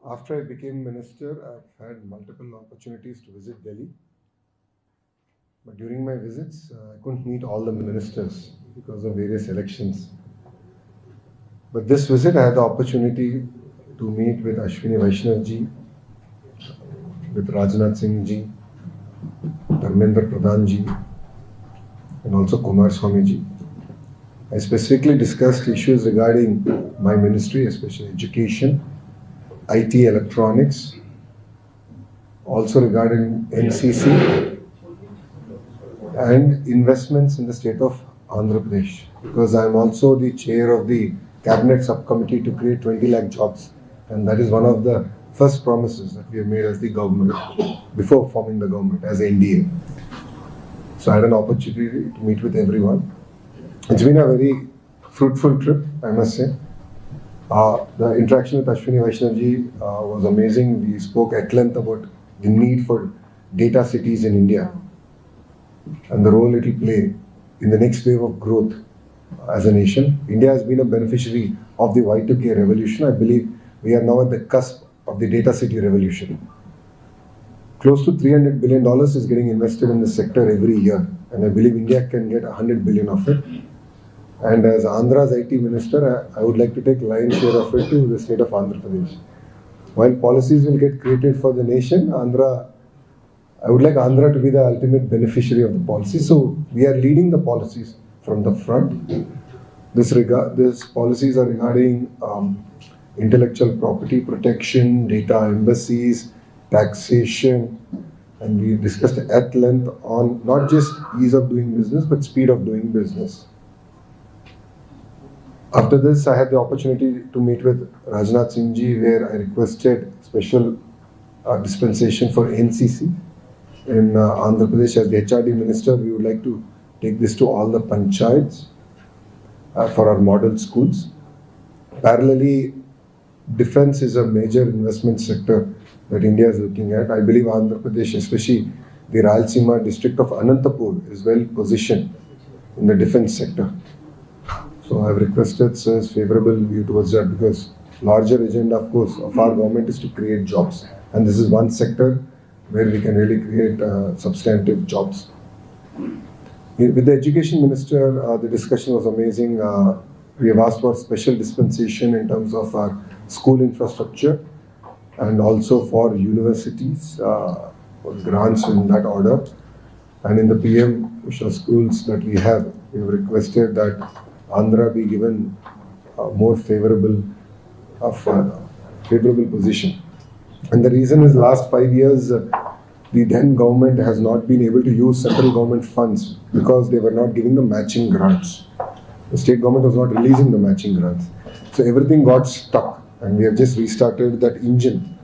After I became minister, I've had multiple opportunities to visit Delhi. But during my visits, I couldn't meet all the ministers because of various elections. But this visit, I had the opportunity to meet with Ashwini Vaishnav ji, with Rajnath Singh ji, Dharmendra Pradhan ji, and also Kumar Swamy ji. I specifically discussed issues regarding my ministry, especially education, IT, electronics, also regarding NCC and investments in the state of Andhra Pradesh, because I am also the chair of the cabinet subcommittee to create 20 lakh jobs, and that is one of the first promises that we have made as the government before forming the government as NDA. So I had an opportunity to meet with everyone. It's been a very fruitful trip, I must say. The interaction with Ashwini Vaishnav ji was amazing. We spoke at length about the need for data cities in India and the role it will play in the next wave of growth as a nation. India has been a beneficiary of the Y2K revolution. I believe we are now at the cusp of the data city revolution. Close to $300 billion is getting invested in the sector every year, and I believe India can get 100 billion of it. And as Andhra's IT minister, I would like to take lion's share of it to the state of Andhra Pradesh. While policies will get created for the nation, I would like Andhra to be the ultimate beneficiary of the policy. So we are leading the policies from the front. These policies are regarding intellectual property protection, data embassies, taxation, and we discussed at length on not just ease of doing business, but speed of doing business. After this, I had the opportunity to meet with Rajnath Singh ji, where I requested special dispensation for NCC. In Andhra Pradesh, as the HRD minister, we would like to take this to all the panchayats for our model schools. Parallelly, defense is a major investment sector that India is looking at. I believe Andhra Pradesh, especially the Rayalaseema district of Anantapur, is well positioned in the defense sector. So I have requested Sir's favorable view towards that, because larger agenda, of course, of our government is to create jobs. And this is one sector where we can really create substantive jobs. With the education minister, the discussion was amazing. We have asked for special dispensation in terms of our school infrastructure and also for universities, for grants in that order. And in the PM Usha schools that we have requested that Andhra be given a more favorable position. And the reason is last 5 years, the then government has not been able to use central government funds because they were not giving the matching grants. The state government was not releasing the matching grants. So everything got stuck, and we have just restarted that engine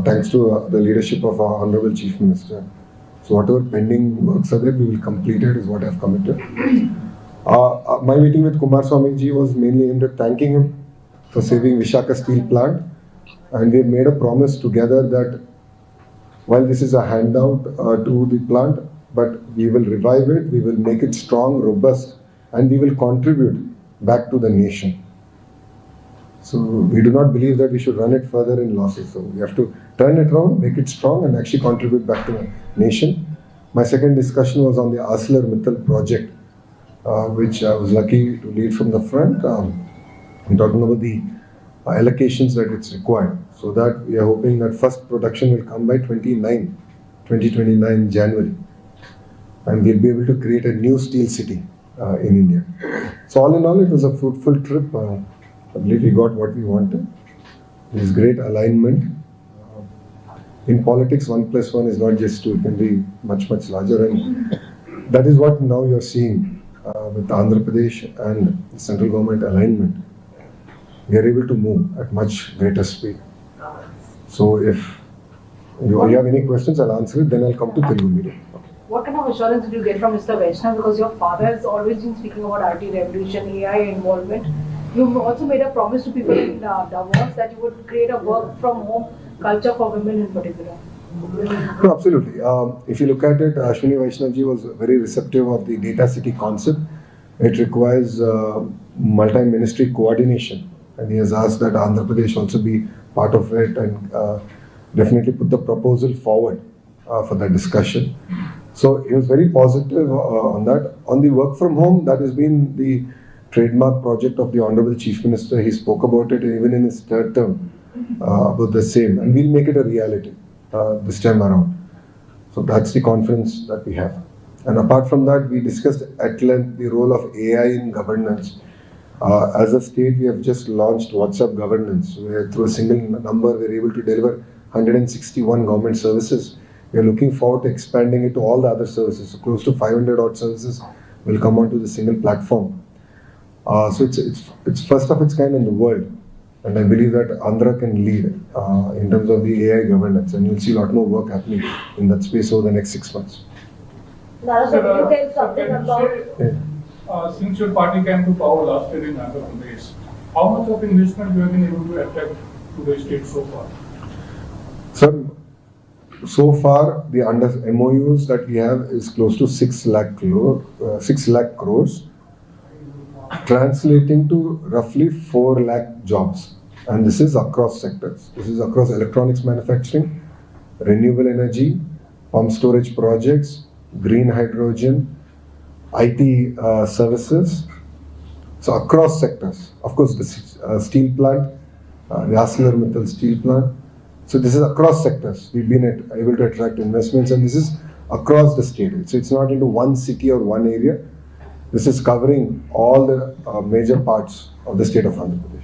thanks to the leadership of our Honorable Chief Minister. So whatever pending works are there, we will complete it, is what I have committed. My meeting with Kumar Swamy ji was mainly aimed at thanking him for saving Vishaka Steel Plant, and we made a promise together that while this is a handout to the plant, but we will revive it, we will make it strong, robust, and we will contribute back to the nation. So we do not believe that we should run it further in losses. So we have to turn it around, make it strong, and actually contribute back to the nation. My second discussion was on the ArcelorMittal project, which I was lucky to lead from the front. We're talking about the allocations that it's required, so that we are hoping that first production will come by 2029 January, and we'll be able to create a new steel city in India. So all in all, it was a fruitful trip. I believe we got what we wanted. There is great alignment. In politics, 1 + 1 is not just 2, it can be much, much larger, and that is what now you're seeing with Andhra Pradesh and the central government alignment. We are able to move at much greater speed. So if you have any questions, I'll answer it, then I'll come to Telugu medium. Okay. What kind of assurance did you get from Mr. Vaishnav? Because your father has always been speaking about RT revolution, AI involvement. You've also made a promise to people in Davos that you would create a work from home culture for women in particular. No, absolutely. If you look at it, Ashwini Vaishnav ji was very receptive of the data city concept. It requires multi-ministry coordination and he has asked that Andhra Pradesh also be part of it and definitely put the proposal forward for that discussion. So he was very positive on that. On the work from home, that has been the trademark project of the Honorable Chief Minister. He spoke about it even in his third term about the same, and we'll make it a reality this time around. So that's the confidence that we have. And apart from that, we discussed at length the role of AI in governance. As a state, we have just launched WhatsApp governance, where through a single number, we're able to deliver 161 government services. We are looking forward to expanding it to all the other services. So close to 500 odd services will come onto the single platform. So it's first of its kind in the world. And I believe that Andhra can lead in terms of the AI governance, and you'll see a lot more work happening in that space over the next 6 months. Nara, sir, can you tell something about? Since your party came to power last year in Andhra Pradesh, how much of investment you have been able to attract to the state so far? Sir, so far the under MOUs that we have is close to 6 lakh crores, translating to roughly 4 lakh jobs. And this is across sectors. This is across electronics manufacturing, renewable energy, pump storage projects, green hydrogen, IT services. So across sectors. Of course, the steel plant, the ArcelorMittal steel plant. So this is across sectors. We've been able to attract investments, and this is across the state. So it's not into one city or one area. This is covering all the major parts of the state of Andhra Pradesh.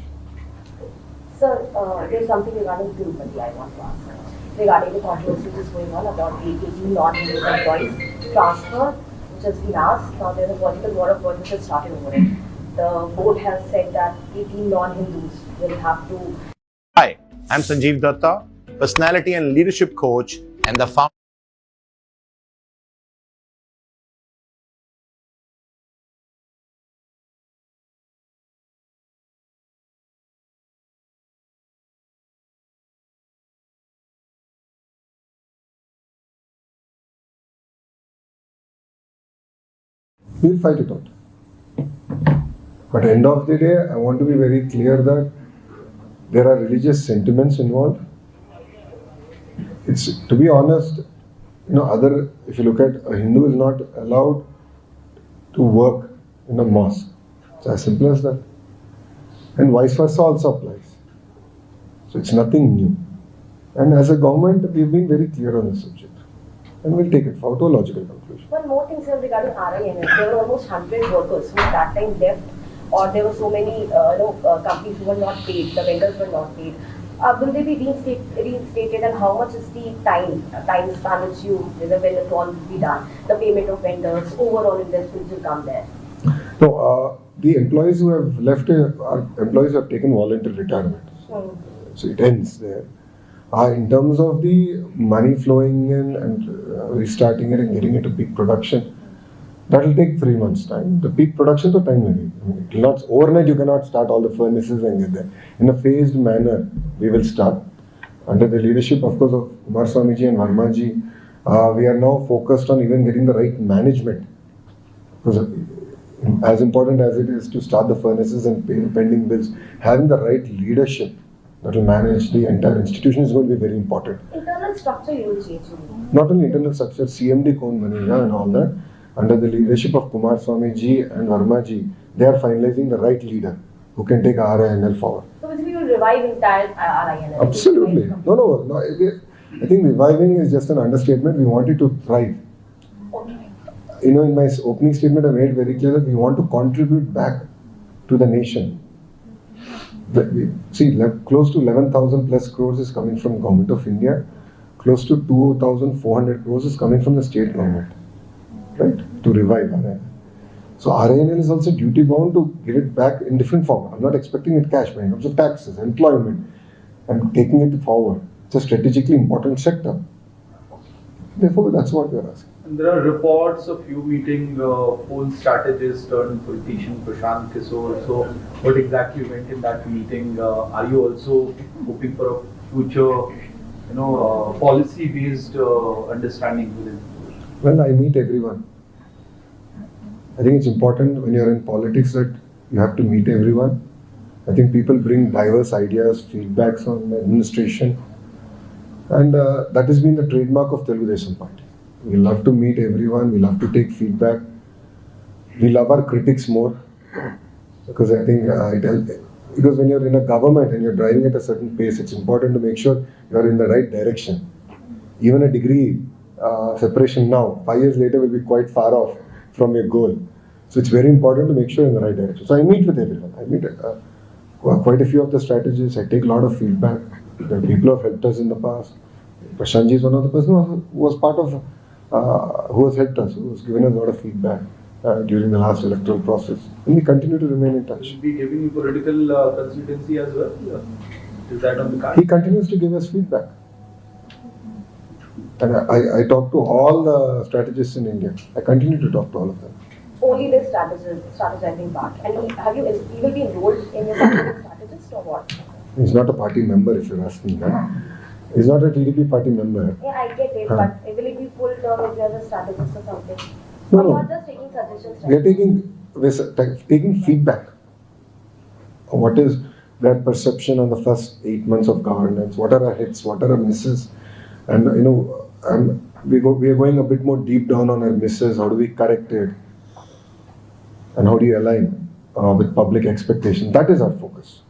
Sir, there's something regarding Tirupati I want to ask. Regarding the controversy which is going on about the 18 non-Hindu employees transfer, which has been asked. Now there's a political war of words which has started over it. The board has said that 18 non-Hindus will have to. Hi, I'm Sanjeev Datta, personality and leadership coach and the founder. We'll fight it out. But end of the day, I want to be very clear that there are religious sentiments involved. It's, to be honest, if you look at a Hindu is not allowed to work in a mosque. It's as simple as that. And vice versa also applies. So it's nothing new. And as a government, we've been very clear on this subject. And we'll take it forward to a logical conclusion. One more thing, sir, regarding RINL. There were almost 100 workers who at that time left, or there were so many companies who were not paid, the vendors were not paid. Will they be reinstated, and how much is the time span which when it all will be done? The payment of vendors, overall investments will come there. No, the employees who have left are employees who have taken voluntary retirement. So it ends there. In terms of the money flowing in and restarting it and getting it to peak production, that will take 3 months' time. The peak production, the time will be. Not overnight. You cannot start all the furnaces and get there. In a phased manner, we will start under the leadership, of course, of Kumar Swamiji and Varmaji. We are now focused on even getting the right management, because as important as it is to start the furnaces and pay the pending bills, having the right leadership that will manage the entire institution is going to be very important. Internal structure you will change. Not only internal structure, CMD Kaun Banega and all that, under the leadership of Kumar Swamiji and Varmaji, they are finalizing the right leader who can take RINL forward. So basically you will revive entire RINL. Absolutely. No. I think reviving is just an understatement. We want it to thrive. Okay. In my opening statement, I made very clear that we want to contribute back to the nation. See, close to 11,000 plus crores is coming from Government of India. Close to 2,400 crores is coming from the state government, right? To revive RINL. So RINL is also duty bound to give it back in different form. I'm not expecting it cash, but in terms of taxes, employment, and taking it forward. It's a strategically important sector. Therefore, that's what we're asking. And there are reports of you meeting poll strategist turned politician Prashant Kishore. So, what exactly went in that meeting? Are you also hoping for a future, policy-based understanding within? Well, I meet everyone. I think it's important when you're in politics that you have to meet everyone. I think people bring diverse ideas, feedbacks on administration, and that has been the trademark of Telugu Desam Party. We love to meet everyone, we love to take feedback, we love our critics more, because I think because when you're in a government and you're driving at a certain pace, it's important to make sure you're in the right direction. Even a degree separation now, 5 years later, will be quite far off from your goal. So it's very important to make sure you're in the right direction. So I meet with everyone. I meet quite a few of the strategists. I take a lot of feedback. The people who have helped us in the past. Prashantji is one of the person who was part of, who has helped us, who has given us a lot of feedback during the last electoral process. And we continue to remain in touch. Should be giving you political consultancy as well? Is that on the card? He continues to give us feedback. And I talk to all the strategists in India. I continue to talk to all of them. Only the strategizing part. And he will be enrolled in your strategist or what? He's not a party member, if you're asking that. He's not a TDP party member. Yeah, I get it, but will it be full term if you are a strategist or something? No, or no. you are just taking suggestions? We are taking feedback. What is their perception on the first 8 months of governance? What are our hits? What are our misses? And we are going a bit more deep down on our misses. How do we correct it? And how do you align with public expectation? That is our focus.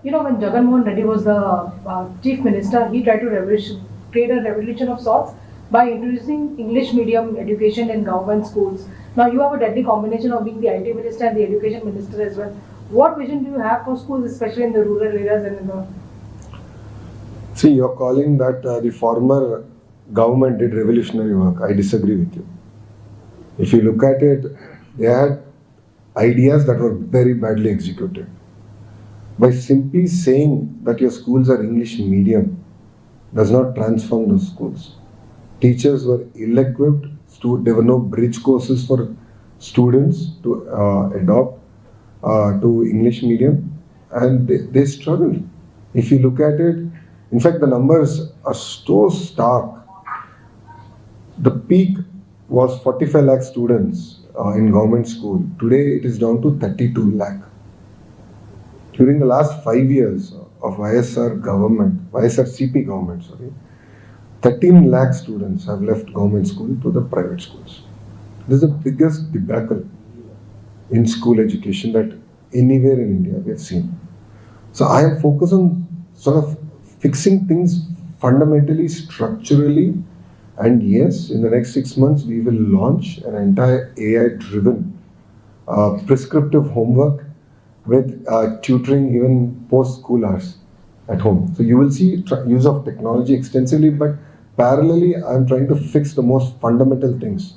You know, when Jagan Mohan Reddy was the chief minister, he tried to create a revolution of sorts by introducing English medium education in government schools. Now you have a deadly combination of being the IT minister and the education minister as well. What vision do you have for schools, especially in the rural areas and in the... See, you're calling that the former government did revolutionary work. I disagree with you. If you look at it, they had ideas that were very badly executed. By simply saying that your schools are English medium does not transform those schools. Teachers were ill-equipped, there were no bridge courses for students to adopt to English medium, and they struggled. If you look at it, in fact the numbers are so stark. The peak was 45 lakh students in government school. Today it is down to 32 lakh. During the last 5 years of YSR CP government, 13 lakh students have left government school to the private schools. This is the biggest debacle in school education that anywhere in India we have seen. So I am focused on sort of fixing things fundamentally, structurally, and yes, in the next 6 months we will launch an entire AI-driven prescriptive homework with tutoring even post-school hours at home. So you will see use of technology extensively, but parallelly I am trying to fix the most fundamental things,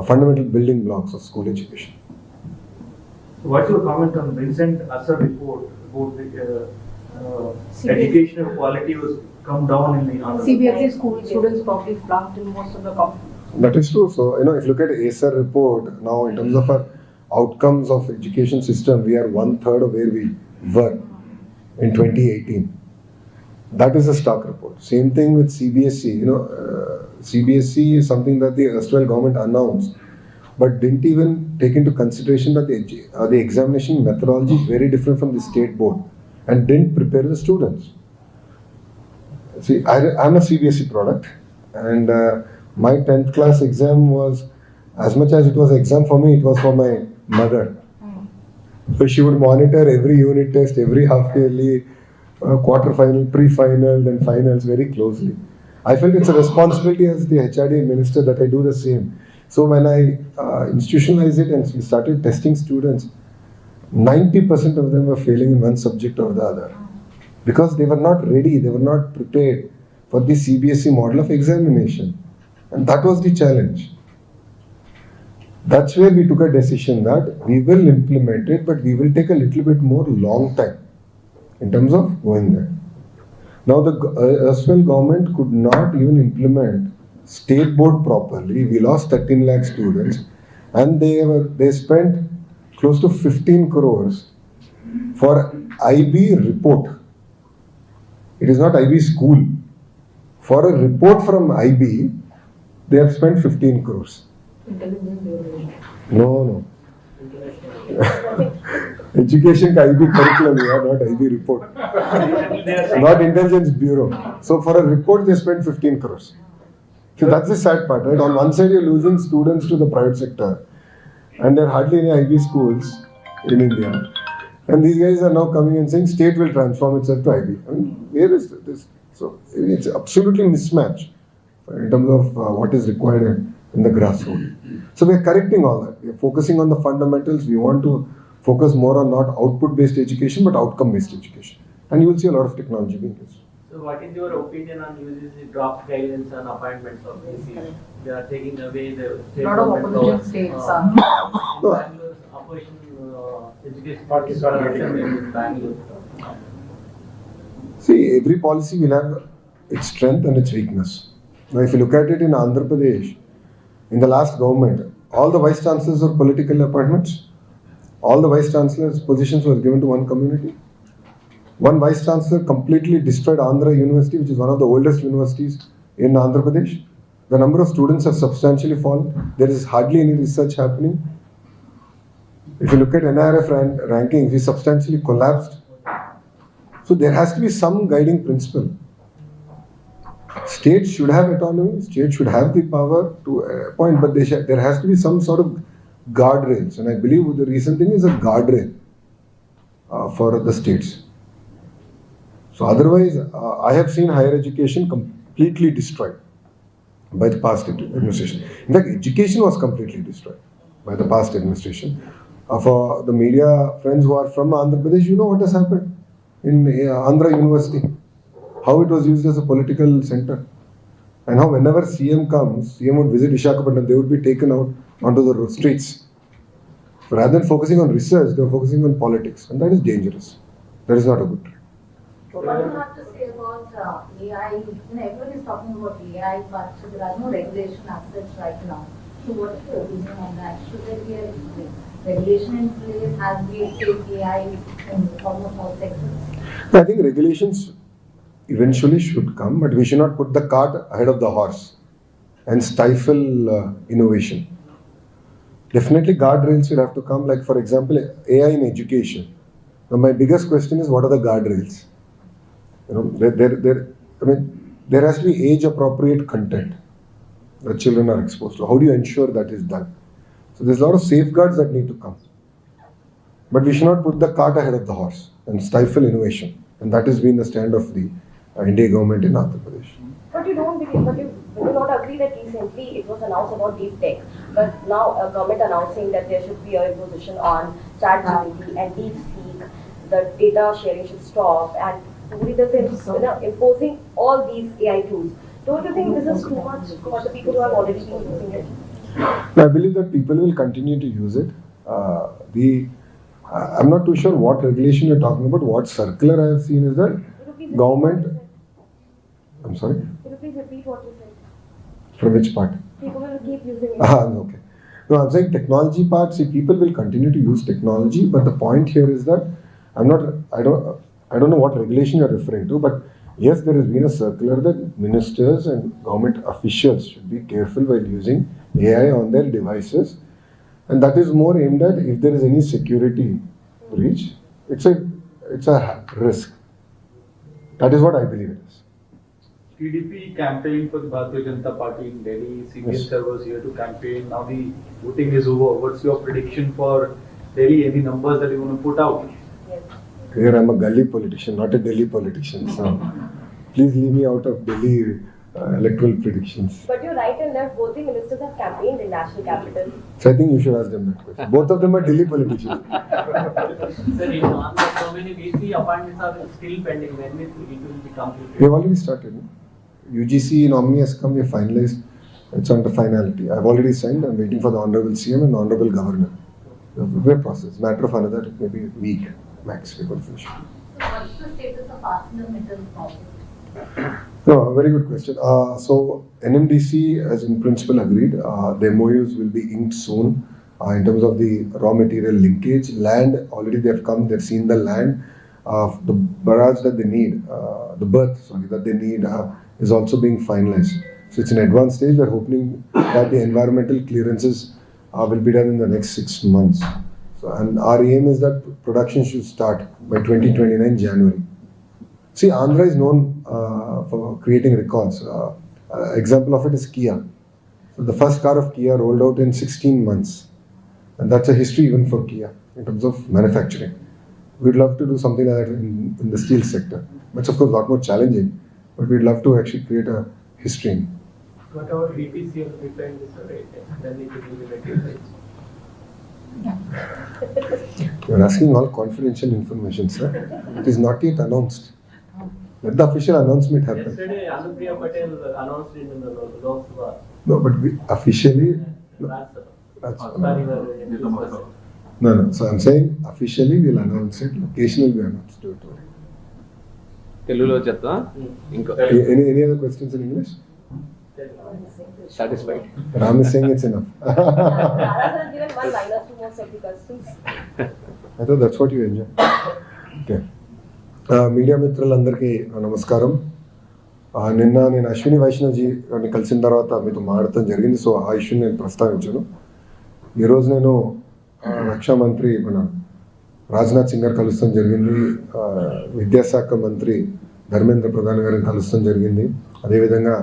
fundamental building blocks of school education. So what's your comment on recent ASAR report about the educational quality was come down in the CBSE school students probably flunked in most of the competitions. That is true. So, if you look at ASAR report, now in terms of our outcomes of education system, we are 1/3 of where we were in 2018. That is a stark report. Same thing with CBSE. CBSE is something that the erstwhile government announced, but didn't even take into consideration that the examination methodology is very different from the state board and didn't prepare the students. See, I'm a CBSE product, and my 10th class exam was, as much as it was an exam for me, it was for my mother. So she would monitor every unit test, every half yearly, quarter-final, pre-final, then finals very closely. I felt it's a responsibility as the HRD minister that I do the same. So when I institutionalized it and we started testing students, 90% of them were failing in one subject or the other, because they were not ready, they were not prepared for the CBSE model of examination. And that was the challenge. That's where we took a decision that we will implement it, but we will take a little bit more long time in terms of going there. Now the erstwhile government could not even implement state board properly. We lost 13 lakh students, and they spent close to 15 crores for IB report. It is not IB school. For a report from IB, they have spent 15 crores. No. Education का IB curriculum, yeah, not IB report. Not Intelligence Bureau. So for a report, they spend 15 crores. So that's the sad part, right? On one side, you're losing students to the private sector, and there are hardly any IB schools in India. And these guys are now coming and saying state will transform itself to IB. I mean, where is this? So it's absolutely mismatch in terms of what is required in the grassroots. So we're correcting all that. We're focusing on the fundamentals. We want to focus more on not output-based education, but outcome-based education. And you will see a lot of technology being used. So what is your opinion on UGC draft guidance on appointments of VCs? They are taking away the state Lot of government opposition powers. states In No. Bangalore, opposition education party is corruption in Bangalore. See, every policy will have its strength and its weakness. Now, if you look at it in Andhra Pradesh, in the last government, all the vice chancellors were political appointments. All the vice chancellors' positions were given to one community. One vice chancellor completely destroyed Andhra University, which is one of the oldest universities in Andhra Pradesh. The number of students have substantially fallen. There is hardly any research happening. If you look at NIRF rankings, we substantially collapsed. So there has to be some guiding principle. States should have autonomy, states should have the power to appoint, but there has to be some sort of guardrails. And I believe the recent thing is a guardrail for the states. So otherwise, I have seen higher education completely destroyed by the past administration. In fact, education was completely destroyed by the past administration. For the media friends who are from Andhra Pradesh, you know what has happened in Andhra University, how it was used as a political center, and how whenever CM comes, CM would visit Visakhapatnam, they would be taken out onto the streets. Rather than focusing on research, they were focusing on politics, and that is dangerous. That is not a good trend. What do you have to say about AI? Everyone is talking about AI, but there are no regulation as such right now. So what is your opinion on that? Should there be a regulation in place as we take AI in almost all sectors? I think regulations eventually should come, but we should not put the cart ahead of the horse and stifle innovation. Definitely guardrails will have to come, like for example, AI in education. Now my biggest question is, what are the guardrails? You know, there has to be age-appropriate content that children are exposed to. How do you ensure that is done? So there's a lot of safeguards that need to come. But we should not put the cart ahead of the horse and stifle innovation. And that has been the stand of the India government in Andhra Pradesh. But you do not agree that recently it was announced about deep tech, but now a government announcing that there should be a imposition on ChatGPT and DeepSeek, the data sharing should stop, and imposing all these AI tools. Don't you think this is too much for the people who have already been using it? I believe that people will continue to use it. I'm not too sure what regulation you're talking about. What circular I have seen is that government. I'm sorry? Could you please repeat what you said? From which part? People will keep using it. Okay. No, I'm saying technology part. See, people will continue to use technology, but the point here is that I don't know what regulation you're referring to, but yes, there has been a circular that ministers and government officials should be careful while using AI on their devices, and that is more aimed at if there is any security breach. It's a risk. That is what I believe it is. TDP campaign for the Bharatiya Janata Party in Delhi. CBS Yes. sir was here to campaign. Now the voting is over. What's your prediction for Delhi? Any numbers that you want to put out? Yes. Here I'm a gully politician, not a Delhi politician. So please leave me out of Delhi electoral predictions. But your right and left, both the ministers have campaigned in national capital. So I think you should ask them that question. Both of them are Delhi politicians. Sir, in Andhra, so many VC appointments are still pending. When it will be completed? We have already started. No? UGC nominee has come, we have finalized. It's under finality. I've already signed. I'm waiting for the Honorable CM and the Honorable Governor. We're process. Matter of another maybe a week max. We could finish. So what's the status of ArcelorMittal project? No, very good question. So NMDC has in principle agreed. The MOUs will be inked soon in terms of the raw material linkage. Land, already they've come, they've seen the land. The barrage that they need, that they need is also being finalized. So it's an advanced stage. We're hoping that the environmental clearances will be done in the next 6 months. So, and our aim is that production should start by 2029 January. See, Andhra is known for creating records. Example of it is Kia. So the first car of Kia rolled out in 16 months. And that's a history even for Kia in terms of manufacturing. We'd love to do something like that in the steel sector. But it's of course a lot more challenging. But we'd love to actually create a history. What our BPCL replied this already, then it will be rectified. You're asking all confidential information, sir. It is not yet announced. Let the official announcement happen. Yesterday, Anupriya Patel announced it in the Lok Sabha. No, but we officially. That's sorry, we are discussing. No. So I'm saying officially we'll announce it. Occasionally we announce it. తెలుగులో చెప్తా ఇంకో Any other questions in English? Satisfied Ram is saying it's enough. Rara has given one minus to most of the questions. I thought that's what you enjoy. Okay. Media మిత్రులందరికీ నమస్కారం. నిన్న నేను అశ్విని వైష్ణవ్జీ గారిని కలిసిన తర్వాత మీతో మాట్లాడటం జరిగింది. సో ఆ ఇష్యూని నేను ప్రస్తావించాను. ఈరోజు నేను రక్షా మంత్రి మన రాజ్నాథ్ సింగ్ గారు కలుస్తాం జరిగింది. విద్యాశాఖ మంత్రి ధర్మేంద్ర ప్రధాన్ గారిని కలుస్తాం జరిగింది. అదేవిధంగా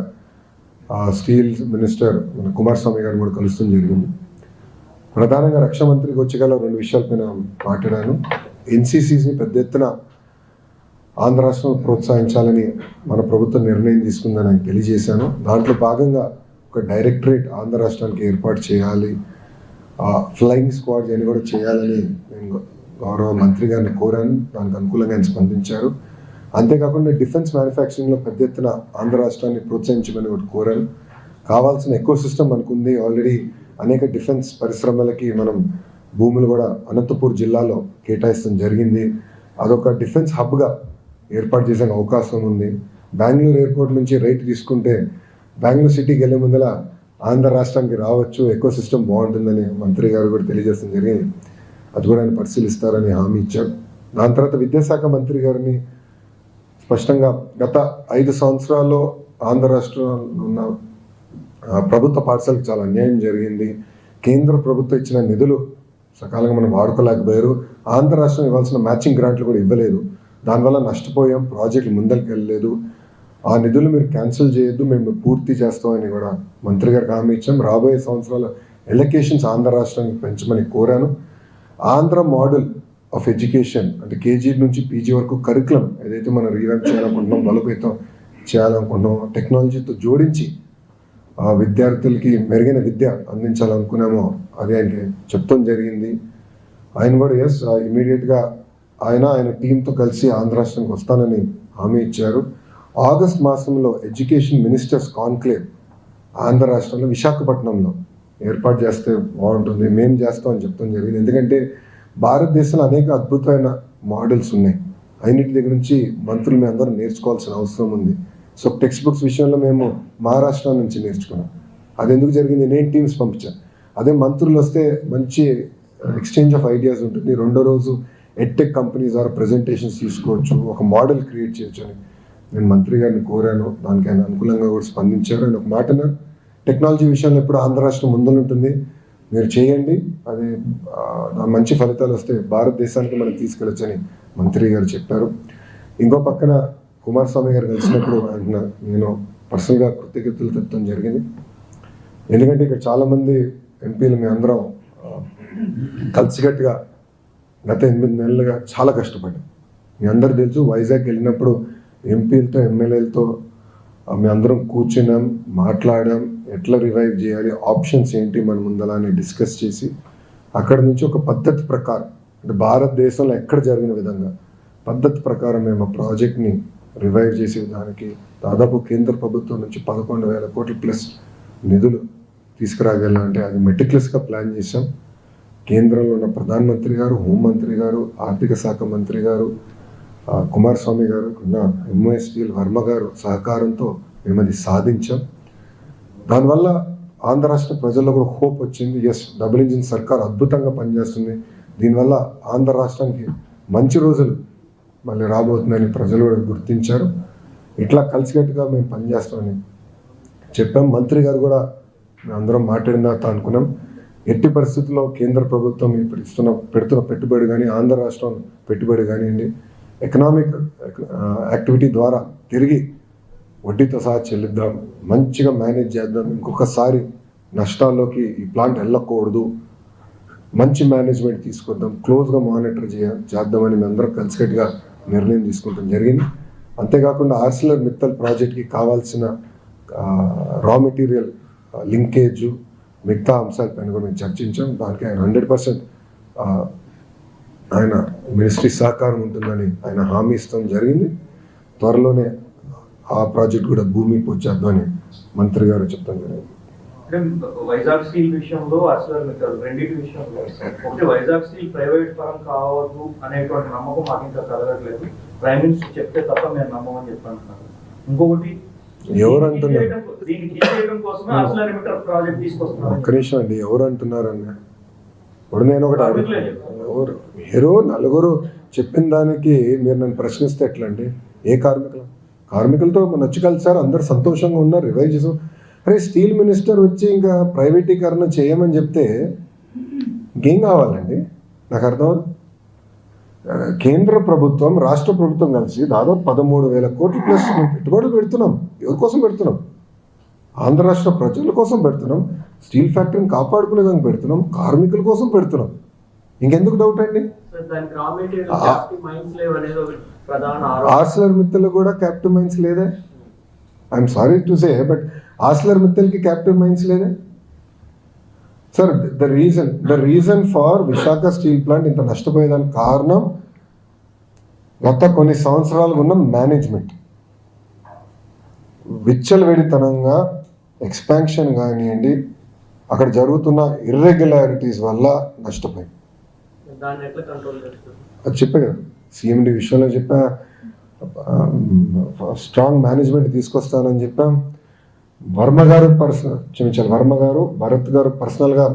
స్టీల్ మినిస్టర్ మన కుమారస్వామి గారిని కూడా కలుస్తాం జరిగింది. ప్రధానంగా రక్షా మంత్రికి వచ్చేగల 2 విషయాలపైన మాట్లాడాను. ఎన్సీసీని పెద్ద ఎత్తున ఆంధ్ర రాష్ట్రం ప్రోత్సహించాలని మన ప్రభుత్వం నిర్ణయం తీసుకుందని నాకు తెలియజేశాను. దాంట్లో భాగంగా ఒక డైరెక్టరేట్ ఆంధ్ర రాష్ట్రానికి ఏర్పాటు చేయాలి, ఫ్లయింగ్ స్క్వాడ్స్ అని కూడా చేయాలని నేను గౌరవ మంత్రి గారిని కోరాను. దానికి అనుకూలంగా ఆయన స్పందించారు. అంతేకాకుండా డిఫెన్స్ మ్యానుఫ్యాక్చరింగ్లో పెద్ద ఎత్తున ఆంధ్ర రాష్ట్రాన్ని ప్రోత్సహించమని కూడా కోరాను. కావాల్సిన ఎకో సిస్టమ్ అనుకుంది. ఆల్రెడీ అనేక డిఫెన్స్ పరిశ్రమలకి మనం భూములు కూడా అనంతపూర్ జిల్లాలో కేటాయిస్తాం జరిగింది. అదొక డిఫెన్స్ హబ్గా ఏర్పాటు చేసే అవకాశం ఉంది. బెంగళూరు ఎయిర్పోర్ట్ నుంచి రైట్ తీసుకుంటే బెంగళూరు సిటీకి వెళ్ళే ముందర ఆంధ్ర రాష్ట్రానికి రావచ్చు, ఎకో సిస్టమ్ బాగుంటుందని మంత్రి గారు కూడా తెలియజేయడం జరిగింది. అది కూడా ఆయన పరిశీలిస్తారని హామీ ఇచ్చారు. దాని తర్వాత విద్యాశాఖ మంత్రి గారిని స్పష్టంగా గత 5 సంవత్సరాల్లో ఆంధ్ర రాష్ట్రంలో ఉన్న ప్రభుత్వ పాఠశాలకు చాలా అన్యాయం జరిగింది. కేంద్ర ప్రభుత్వం ఇచ్చిన నిధులు సకాలంగా మనం వాడుకోలేకపోయారు. ఆంధ్ర రాష్ట్రం ఇవ్వాల్సిన మ్యాచింగ్ గ్రాంట్లు కూడా ఇవ్వలేదు. దానివల్ల నష్టపోయాం, ప్రాజెక్టులు ముందరికి వెళ్ళలేదు. ఆ నిధులు మీరు క్యాన్సిల్ చేయొద్దు, మేము పూర్తి చేస్తామని కూడా మంత్రి గారికి హామీ ఇచ్చాం. రాబోయే సంవత్సరాల ఎలకేషన్స్ ఆంధ్ర రాష్ట్రానికి పెంచమని కోరాను. ఆంధ్ర మోడల్ ఆఫ్ ఎడ్యుకేషన్ అంటే కేజీ నుంచి పీజీ వరకు కరికులం ఏదైతే మనం రీవ్యాంప్ చేయాలనుకుంటున్నాం, బలోపేతం చేయాలనుకుంటున్నాం, టెక్నాలజీతో జోడించి విద్యార్థులకి మెరుగైన విద్య అందించాలనుకున్నామో అది ఆయనకి చెప్తాం జరిగింది. ఆయన కూడా ఇమీడియట్గా ఆయన టీంతో కలిసి ఆంధ్ర రాష్ట్రానికి వస్తానని హామీ ఇచ్చారు. ఆగస్ట్ మాసంలో ఎడ్యుకేషన్ మినిస్టర్స్ కాన్క్లేవ్ ఆంధ్ర రాష్ట్రంలో విశాఖపట్నంలో ఏర్పాటు చేస్తే బాగుంటుంది, మేము చేస్తామని చెప్తాం జరిగింది. ఎందుకంటే భారతదేశంలో అనేక అద్భుతమైన మోడల్స్ ఉన్నాయి. అన్నిటి దగ్గర నుంచి మంత్రులు మేము అందరూ నేర్చుకోవాల్సిన అవసరం ఉంది. సో టెక్స్ట్ బుక్స్ విషయంలో మేము మహారాష్ట్ర నుంచి నేర్చుకున్నాం. అది ఎందుకు జరిగింది, నేను టీమ్స్ పంపించాను. అదే మంత్రులు వస్తే మంచి ఎక్స్చేంజ్ ఆఫ్ ఐడియాస్ ఉంటుంది. 2వ రోజు ఎడ్టెక్ కంపెనీస్ ద్వారా ప్రజెంటేషన్స్ తీసుకోవచ్చు, ఒక మోడల్ క్రియేట్ చేయొచ్చు అని నేను మంత్రి గారిని కోరాను. దానికి ఆయన అనుకూలంగా కూడా స్పందించారు. ఆయన ఒక మాట అన్నారు, టెక్నాలజీ విషయంలో ఎప్పుడు ఆంధ్ర రాష్ట్రం ముందుంటుంది, మీరు చేయండి, అది మంచి ఫలితాలు వస్తే భారతదేశానికి మనం తీసుకెళ్ళొచ్చని మంత్రి గారు చెప్పారు. ఇంకో పక్కన కుమారస్వామి గారు కలిసినప్పుడు ఆయన నేను పర్సనల్గా కృతజ్ఞతలు చెప్తాం జరిగింది. ఎందుకంటే ఇక్కడ చాలామంది ఎంపీలు మేము అందరం కలిసికట్టుగా గత 8 నెలలుగా చాలా కష్టపడ్డాం. మీ అందరు తెలుసు, వైజాగ్ వెళ్ళినప్పుడు ఎంపీలతో ఎమ్మెల్యేలతో మేము అందరం కూర్చున్నాం, మాట్లాడాం, ఎట్లా రివైవ్ చేయాలి, ఆప్షన్స్ ఏంటి మన ముందల అని డిస్కస్ చేసి అక్కడ నుంచి ఒక పద్ధతి ప్రకారం అంటే భారతదేశంలో ఎక్కడ జరిగిన విధంగా పద్ధతి ప్రకారం మేము ఆ ప్రాజెక్ట్ని రివైవ్ చేసే దానికి దాదాపు కేంద్ర ప్రభుత్వం నుంచి 11,000 కోట్ల ప్లస్ నిధులు తీసుకురాగలంటే అది మెటిక్యులస్గా ప్లాన్ చేసాం. కేంద్రంలో ఉన్న ప్రధానమంత్రి గారు, హోంమంత్రి గారు, ఆర్థిక శాఖ మంత్రి గారు, కుమారస్వామి గారు, ఉన్న ఎంఓఎస్టీఎల్ వర్మ గారు సహకారంతో మేము అది సాధించాం. దానివల్ల ఆంధ్ర రాష్ట్ర ప్రజల్లో కూడా హోప్ వచ్చింది. డబుల్ ఇంజిన్ సర్కార్ అద్భుతంగా పనిచేస్తుంది, దీనివల్ల ఆంధ్ర రాష్ట్రానికి మంచి రోజులు మళ్ళీ రాబోతుందని ప్రజలు కూడా గుర్తించారు. ఇట్లా కలిసికట్టుగా మేము పనిచేస్తామని చెప్పాం. మంత్రి గారు కూడా మేము అందరం మాట్లాడిన తర్వాత అనుకున్నాం ఎట్టి పరిస్థితుల్లో కేంద్ర ప్రభుత్వం ఇప్పుడు పెడుతున్న పెట్టుబడి కానీ, ఆంధ్ర రాష్ట్రం పెట్టుబడి కానివ్వండి, ఎకనామిక్ యాక్టివిటీ ద్వారా తిరిగి వడ్డీతో సహా చెల్లిద్దాం, మంచిగా మేనేజ్ చేద్దాం, ఇంకొకసారి నష్టాల్లోకి ఈ ప్లాంట్ వెళ్ళకూడదు, మంచి మేనేజ్మెంట్ తీసుకొద్దాం, క్లోజ్గా మానిటర్ చేద్దామని మేము అందరం కలిసికట్టుగా నిర్ణయం తీసుకుంటాం జరిగింది. అంతేకాకుండా ఆర్సిలర్ మిత్తల్ ప్రాజెక్ట్కి కావాల్సిన రా మెటీరియల్ లింకేజ్ మిగతా అంశాలపైన కూడా మేము చర్చించాం. దానికి ఆయన 100% ఆయన మినిస్ట్రీ సహకారం ఉంటుందని ఆయన హామీ ఇస్తాం జరిగింది. త్వరలోనే ఆ ప్రాజెక్ట్ కూడా భూమి పూజ చేద్దామని మంత్రి గారు చెప్తాం జరిగింది. వైజాగ్ స్టీల్ విషయంలో అసలు రెండింటి విషయంలో ఒకటి వైజాగ్ స్టీల్ ప్రైవేట్ పరం కావద్దు అనేటువంటి నమ్మకం మాకు ఇంకా కలగట్లేదు. ప్రైమ్ మినిస్టర్ చెప్తే తప్ప మేము నమ్మమని చెప్పంటున్నారు. ఇంకొకటి ఎవరు అంటున్నారు? ఒక్క నిమిషం అండి, ఎవరు అంటున్నారు అన్న? ఇప్పుడు నేను ఒకటి ఎవరు మీరు నలుగురు చెప్పిన దానికి మీరు నన్ను ప్రశ్నిస్తే ఎట్లా అండి? ఏ కార్మికులతో నచ్చి కలిసారు, అందరు సంతోషంగా ఉన్నారు, రివైవ్ చేసాం. అరే స్టీల్ మినిస్టర్ వచ్చి ఇంకా ప్రైవేటీకరణ చేయమని చెప్తే ఇంకేం కావాలండి? నాకు అర్థం. కేంద్ర ప్రభుత్వం రాష్ట్ర ప్రభుత్వం కలిసి దాదాపు 13,000 కోట్లు ప్లస్ మేము పెట్టుబడులు పెడుతున్నాం. ఎవరి కోసం పెడుతున్నాం? ఆంధ్ర రాష్ట్ర ప్రజల కోసం పెడుతున్నాం, స్టీల్ ఫ్యాక్టరీని కాపాడుకునేదానికి పెడుతున్నాం, కార్మికుల కోసం పెడుతున్నాం. ఇంకెందుకు డౌట్ అండి? ఆర్సిలర్ మిత్తల్ కూడా క్యాప్టివ్ మైన్స్ లేదే. I'm sorry to say, but Arcelor మిత్తల్కి క్యాప్టివ్ మైన్స్ లేదే. Sir, the reason for Visakha steel plant ఇంత నష్టపోయేదానికి కారణం గత కొన్ని సంవత్సరాలుగా ఉన్న మేనేజ్మెంట్ విచ్చలవిడితనంగా ఎక్స్పాన్షన్ కానివ్వండి, అక్కడ జరుగుతున్న ఇర్రెగ్యులారిటీస్ వల్ల నష్టపోయింది. అది చెప్పే కదా సిఎండి విషయంలో చెప్పా, స్ట్రాంగ్ మేనేజ్మెంట్ తీసుకొస్తానని చెప్పాం. వర్మ గారు భరత్ గారు పర్సనల్గా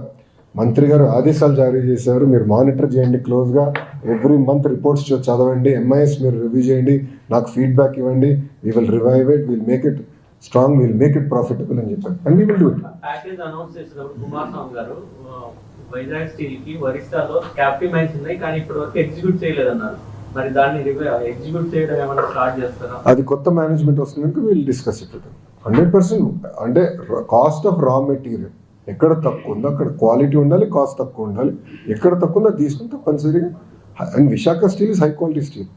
మంత్రి గారు ఆదేశాలు జారీ చేశారు, మీరు మానిటర్ చేయండి క్లోజ్గా, ఎవ్రీ మంత్ రిపోర్ట్స్ చదవండి, ఎంఐఎస్ మీరు రివ్యూ చేయండి, నాకు ఫీడ్బ్యాక్ ఇవ్వండి, we will revive it, will make it strong, will make it profitable అని చెప్పారు. And we will do it. Package announce చేసినప్పుడు కుమారస్వామి గారు వైజాగ్ స్టీల్ కి ఒరిస్సాలో క్యాప్టివ్ మైన్స్ ఉన్నాయి కానీ ఇప్పటి వరకు ఎగ్జిక్యూట్ చేయలేదన్నారు. మరి దాన్ని ఎగ్జిక్యూట్ చేయడం ఏమైనా స్టార్ట్ చేస్తారా? అది కొత్త మేనేజ్మెంట్ వస్తుంది, వీల్ డిస్కస్ ఇట్. 100% అంటే కాస్ట్ ఆఫ్ రా మెటీరియల్ ఎక్కడ తక్కువ ఉందో అక్కడ క్వాలిటీ ఉండాలి, కాస్ట్ తక్కువ ఉండాలి. ఎక్కడ తక్కువ ఉందో తీసుకుని తప్పనిసరిగా. And Visakha steel is high quality steel,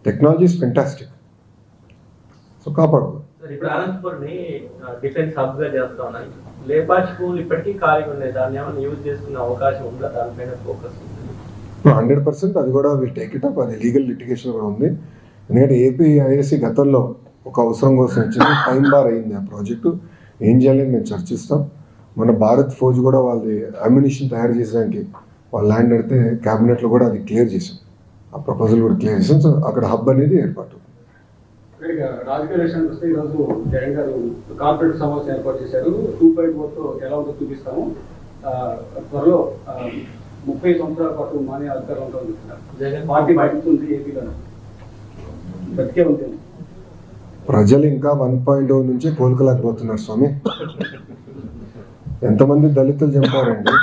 technology is fantastic. So కాపాడదు. ఇప్పుడు అనంతపురంని డిఫెన్స్ హబ్ గా చేస్తా ఉన్నాయి. లేబర్ స్కూల్ ఇప్పటికీ ఖాళీగా ఉన్నాయి, దాన్ని ఏమైనా యూజ్ చేసుకునే అవకాశం ఉందా? దానిపైన ఫోకస్ ఉంది. 100% అది కూడా విల్ టేక్ ఇట్ అప్. అది లీగల్ లిటిగేషన్ కూడా ఉంది. ఎందుకంటే ఏపీఐఏసీ గతంలో ఒక అవసరం కోసం వచ్చింది, టైం బార్ అయింది ఆ ప్రాజెక్టు. ఏం చేయాలని మేము చర్చిస్తాం. మన భారత్ ఫౌజ్ కూడా వాళ్ళది అమ్యునిషన్ తయారు చేసడానికి వాళ్ళ ల్యాండ్ అడితే క్యాబినెట్లో కూడా అది క్లియర్ చేసాం, ఆ ప్రపోజల్ కూడా క్లియర్ చేసాం. సో అక్కడ హబ్ అనేది ఏర్పాటు. రాజకీయ విషయానికి వస్తే ఈరోజు జగన్ గారు కార్పొరేట్ సమావేశం ఏర్పాటు చేశారు. 2.4తో ఎలా ఉందో చూపిస్తాము. త్వరలో 30 సంవత్సరాల పాటు మానే అధికారంలో ఉంటున్నారు. పార్టీ బయటతుంది ఏపీలో బతికే ఉంటుంది. ప్రజలు ఇంకా 1.0 నుంచి కోలుకోలేకపోతున్నారు స్వామి. ఎంతమంది దళితులు చంపారండి,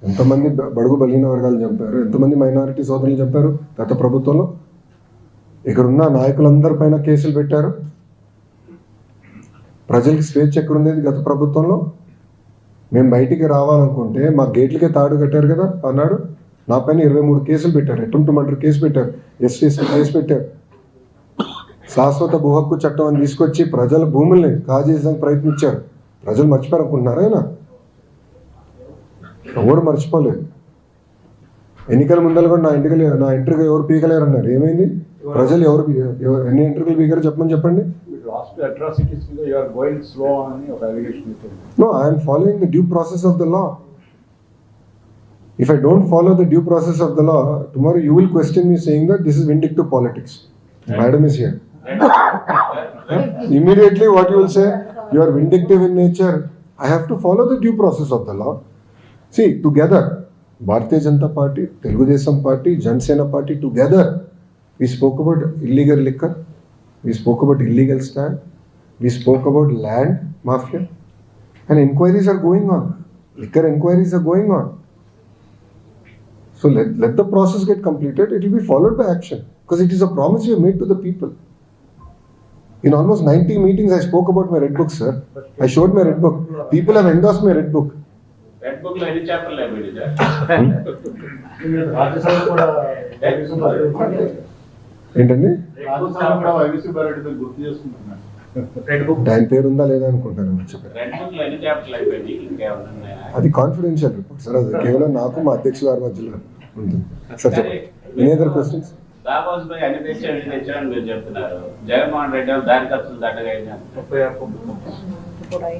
ఎంతమంది బడుగు బలహీన వర్గాలు చంపారు, ఎంతమంది మైనారిటీ సోదరులు చంపారు గత ప్రభుత్వంలో. ఇక్కడున్న నాయకులందరిపైన కేసులు పెట్టారు. ప్రజలకి స్వేచ్ఛ ఎక్కడుండేది గత ప్రభుత్వంలో? మేము బయటికి రావాలనుకుంటే మా గేట్లకే తాడు కట్టారు కదా అన్నాడు. నా పైన 23 కేసులు పెట్టారు, అటెంప్ట్ మర్డర్ కేసు పెట్టారు, ఎస్సీ కేసు పెట్టారు. శాశ్వత భూ హక్కు చట్టం అని తీసుకొచ్చి ప్రజల భూముల్ని కాజేయడానికి ప్రయత్నించారు. ప్రజలు మర్చిపోయారు అనుకుంటున్నారా? ఆయన ఎవరు మర్చిపోలేదు. ఎన్నికల ముందర కూడా నా ఎంట్రీగా ఎవరు పీకలేరు అన్నారు. ఏమైంది? ప్రజలు ఎవరు ఎన్ని ఎంట్రీలు పీకారో చెప్పండి. No, I am following the due process of the law. If I don't follow the due process of the law, tomorrow you will question me saying that this is vindictive politics. Madam is here. Immediately what you will say, you are vindictive in nature. I have to follow the due process of the law. See, together, Bharatiya Janata Party, Telugu Desam Party, Jansena Party, together, we spoke about illegal liquor, we spoke about illegal stand, we spoke about land mafia, and inquiries are going on. Liquor inquiries are going on. So let the process get completed. It will be followed by action because it is a promise you have made to the people. In almost 90 meetings, I spoke about my red book, sir. I showed my red book. People have endorsed my red book. Red book లో ఎన్ని చాప్టర్లు అయిపోయింది sir? Rajya Sabha కూడా ఏంటండి గుర్తు చేసుకుంటున్నాను. దాని పేరు ఉందా లేదా అనుకుంటాను మర్చిపోయాను. రెడ్ బుక్ లో ఎన్ని చాప్టర్లు అయిపోయింది? ఇంకేమన్నా ఉన్నాయా? అది కాన్ఫిడెన్షియల్ రిపోర్ట్ సార్. అది కేవలం నాకు మా అధ్యక్షుల గారి మధ్యలో ఉంటుంది. సార్ చెప్పండి. Any other questions? దావోస్ పై అన్ని తెచ్చాడని మీరు చెప్తున్నారు. జగన్మోహన్ రెడ్డి దారి ఖర్చులు దట్టగా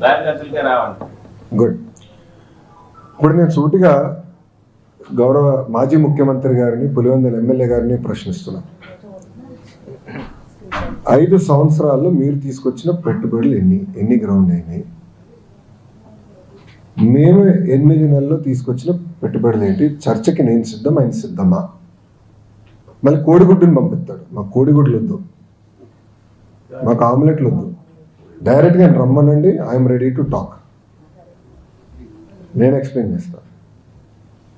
దారి ఖర్చులకే రావండి. గుడ్. ఇప్పుడు నేను సూటిగా గౌరవ మాజీ ముఖ్యమంత్రి గారిని, పులివెందుల ఎమ్మెల్యే గారిని ప్రశ్నిస్తున్నాను. 5 సంవత్సరాల్లో మీరు తీసుకొచ్చిన పెట్టుబడులు ఎన్ని గ్రౌండ్ అయినాయి? మేము 8 నెలల్లో తీసుకొచ్చిన పెట్టుబడులు ఏంటి? చర్చకి నేను సిద్ధం, ఆయన సిద్ధమా? మళ్ళీ కోడిగుడ్డుని పంపిస్తాడు. మాకు కోడిగుడ్లు వద్దు, మాకు ఆమ్లెట్లు వద్దు, డైరెక్ట్గా రమ్మనండి, ఐఎమ్ రెడీ టు టాక్. నేను ఎక్స్ప్లెయిన్ చేస్తాను.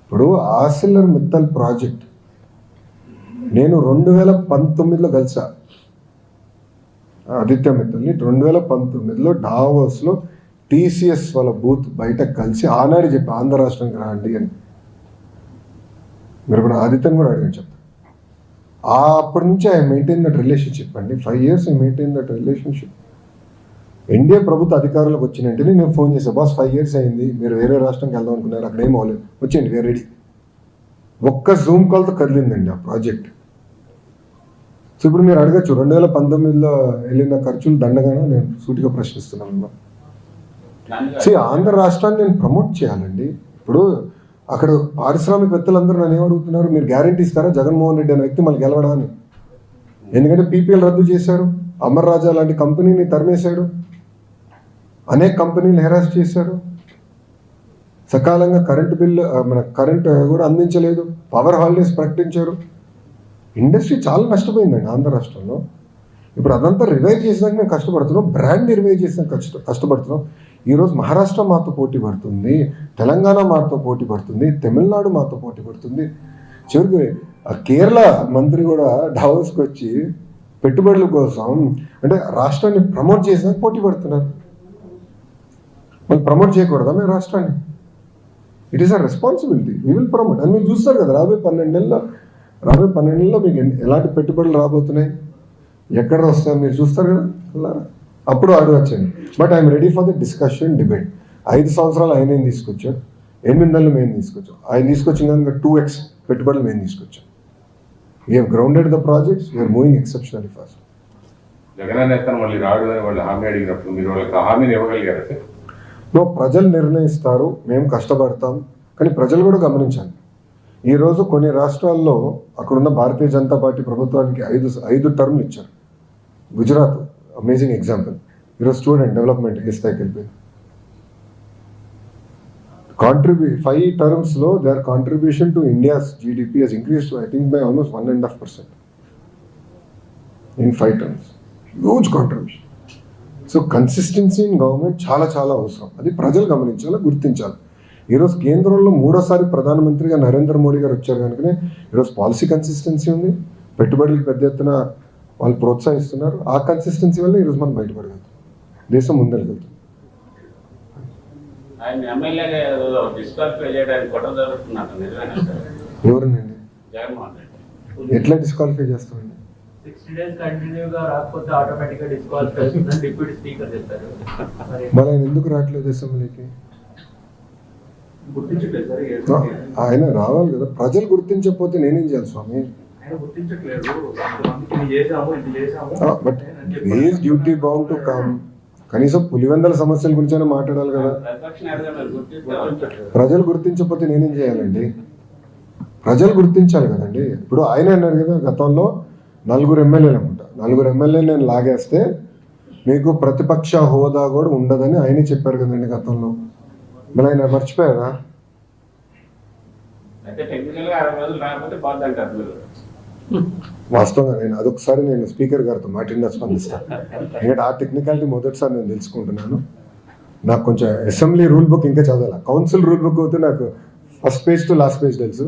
ఇప్పుడు ఆర్సిలర్ మిత్తల్ ప్రాజెక్ట్ నేను 2019లో కలిసా ఆదిత్య మిత్తల్ని. 2019లో డావోస్లో టీసీఎస్ వాళ్ళ బూత్ బయట కలిసి ఆనాడు చెప్పి ఆంధ్ర రాష్ట్రానికి రాండి అని. మీరు కూడా ఆదిత్యని కూడా అడిగాను చెప్తాను. అప్పటి నుంచి ఐ మెయింటైన్ దట్ రిలేషన్షిప్ అండి. 5 years I maintain that relationship. NDA ప్రభుత్వ అధికారులకు వచ్చిన వెంటనే నేను ఫోన్ చేశాను, బాస్ 5 years అయింది, మీరు వేరే రాష్ట్రంకి వెళ్దాం అనుకున్నారు, అక్కడ ఏం అవ్వలేదు, వచ్చేయండి, వేరే రెడీ. ఒక్క జూమ్ కాల్తో కదిలిందండి ఆ ప్రాజెక్ట్. సో ఇప్పుడు మీరు అడగచ్చు 2019లో వెళ్ళిన ఖర్చులు దండగానే నేను సూటిగా ప్రశ్నిస్తున్నాను. సో ఆంధ్ర రాష్ట్రాన్ని నేను ప్రమోట్ చేయాలండి. ఇప్పుడు అక్కడ పారిశ్రామికవేత్తలందరూ నన్ను ఏమడుగుతున్నారు, మీరు గ్యారంటీ ఇస్తారా జగన్మోహన్ రెడ్డి అనే వ్యక్తి మళ్ళీ గెలవడా అని? ఎందుకంటే పీపీఎల్ రద్దు చేశారు, అమర్ రాజా లాంటి కంపెనీని తరిమేశాడు, అనేక కంపెనీలు హెరాస్ చేశారు, సకాలంగా కరెంటు బిల్లు కరెంట్ కూడా అందించలేదు, పవర్ హాలిడేస్ ప్రకటించారు. ఇండస్ట్రీ చాలా నష్టపోయిందండి ఆంధ్ర రాష్ట్రంలో. ఇప్పుడు అదంతా రివైవ్ చేసినాక మేము కష్టపడుతున్నాం, బ్రాండ్ రివైవ్ చేసినాక కష్టపడుతున్నాం. ఈరోజు మహారాష్ట్ర మాతో పోటీ పడుతుంది, తెలంగాణ మాతో పోటీ పడుతుంది, తమిళనాడు మాతో పోటీ పడుతుంది. చివరికి కేరళ మంత్రి కూడా డావోస్కి వచ్చి పెట్టుబడుల కోసం అంటే రాష్ట్రాన్ని ప్రమోట్ చేసినాక పోటీ పడుతున్నారు. మళ్ళీ ప్రమోట్ చేయకూడదా మేము రాష్ట్రాన్ని? It is a responsibility, we will promote. అని మీరు చూస్తారు కదా రాబోయే 12 నెలల్లో మీకు ఎలాంటి పెట్టుబడులు రాబోతున్నాయి, ఎక్కడ వస్తాయి మీరు చూస్తారు కదా, అప్పుడు అడగచ్చండి. But I'm ready for the discussion, debate. 5 సంవత్సరాలు ఆయన ఏం తీసుకొచ్చారు, 8 నెలలు మేము తీసుకొచ్చాం. ఆయన తీసుకొచ్చిన కనుక 2x పెట్టుబడులు మేము తీసుకొచ్చాం. We have grounded the projects, we're moving exceptionally fast. Jagan నేతను మళ్ళీ రాడు అని వాళ్ళు హామీ అడిగినప్పుడు మీరు వాళ్ళకి హామీని ఇవ్వగలిగారు సార్? ప్రజలు నిర్ణయిస్తారు, మేము కష్టపడతాం. కానీ ప్రజలు కూడా గమనించాలి, ఈరోజు కొన్ని రాష్ట్రాల్లో అక్కడున్న భారతీయ జనతా పార్టీ ప్రభుత్వానికి 5 టర్మ్లు ఇచ్చారు. Gujarat amazing example. ఈరోజు స్టూడెంట్ డెవలప్మెంట్ ఏ స్థాయికి వెళ్ళిపోయింది. 5 termsలో their contribution to India's GDP has increased I think by almost 1.5% in 5 terms. Huge contribution. So consistency in government చాలా చాలా అవసరం. అది ప్రజలు గమనించాలి, గుర్తించాలి. ఈరోజు కేంద్రంలో 3వసారి ప్రధానమంత్రిగా నరేంద్ర మోడీ గారు వచ్చారు కనుకనే ఈరోజు పాలసీ కన్సిస్టెన్సీ ఉంది, పెట్టుబడులకు పెద్ద ఎత్తున వాళ్ళు ప్రోత్సహిస్తున్నారు. ఆ కన్సిస్టెన్సీ వల్ల ఈరోజు మనం బయటపడగలుగుతాం, దేశం ముందరగలుగుతాం. ఆయన ఎమ్మెల్యేగా డిస్క్వాలిఫై చేయడానికి కుట్ర జరుగుతున్నట్టు నిజమేనా సార్? ఎవరునండి? జగన్మోహన్ రెడ్డి. ఎట్లా డిస్క్వాలిఫై చేస్తామండి? 60 days కంటిన్యూగా రాకపోతే ఆటోమేటిక్గా డిస్క్వాలిఫై అవుతుందని డిప్యూటీ స్పీకర్ చెప్పారు. మరి ఆయన ఎందుకు రావట్లేదు అసెంబ్లీకి? గుర్తించట్లేదు సార్. ఆయన రావాలి కదా, ప్రజలు గుర్తించకపోతే నేనేం చేయాలి స్వామి? ఆయన గుర్తించట్లేదు. కొంతమందికి ఇది చేసాము, ఇది చేసాము. But is duty bound to come. కనీసం పులివెందల సమస్యల గురించి మాట్లాడాలి కదా. ప్రజలు గుర్తించకపోతే నేనేం చేయాలండి? ప్రజలు గుర్తించాలి కదండి. ఇప్పుడు ఆయన అన్నారు కదా, గతంలో 4 ఎమ్మెల్యేలు అనుకుంటా, 4 ఎమ్మెల్యేలు నేను లాగేస్తే మీకు ప్రతిపక్ష హోదా కూడా ఉండదని ఆయనే చెప్పారు కదండి గతంలో. మళ్ళీ ఆయన మర్చిపోయారా? వాస్తవంగా నేను అదొకసారి నేను స్పీకర్ గారితో మాట్లాడిన స్పందిస్తాను. ఎందుకంటే ఆ టెక్నికాలిటీ మొదటిసారి నేను తెలుసుకుంటున్నాను. నాకు కొంచెం అసెంబ్లీ రూల్ బుక్ ఇంకా చదవాలి. కౌన్సిల్ రూల్ బుక్ అయితే నాకు first page to last page తెలుసు.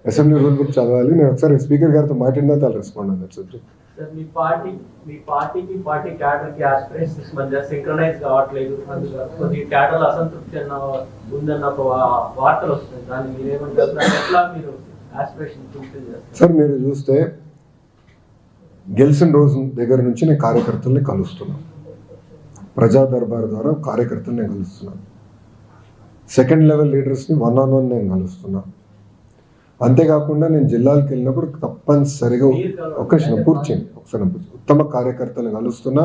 అసెంబ్లీ రూల్ బుక్ చదవాలి. నేను ఒకసారి స్పీకర్ గారితో మాట్లాడినా చాలా రెస్పాండ్ అన్నారు సార్. సార్ మీ పార్టీకి క్యాడర్కి ఆస్పిరేషన్స్ మధ్య సింక్రనైజ్ కావట్లేదు, కొద్ది క్యాడర్లు అసంతృప్తి ఉందన్న ఒక వార్తలు వస్తున్నాయి. దాన్ని మీరు ఏమంటారు? ఎట్లా మీరు ఆస్పిరేషన్ ఫుల్ఫిల్ చేస్తారు? సార్ మీరు చూస్తే గెలిచిన రోజు దగ్గర నుంచి నేను కార్యకర్తల్ని కలుస్తున్నాను. ప్రజా దర్బార్ ద్వారా కార్యకర్తల్ని నేను కలుస్తున్నాను. సెకండ్ లెవెల్ లీడర్స్ని 1-on-1 నేను కలుస్తున్నాను. అంతేకాకుండా నేను జిల్లాలకు వెళ్ళినప్పుడు తప్పనిసరిగా ఒకసారి ఉత్తమ కార్యకర్తలను కలుస్తున్నా.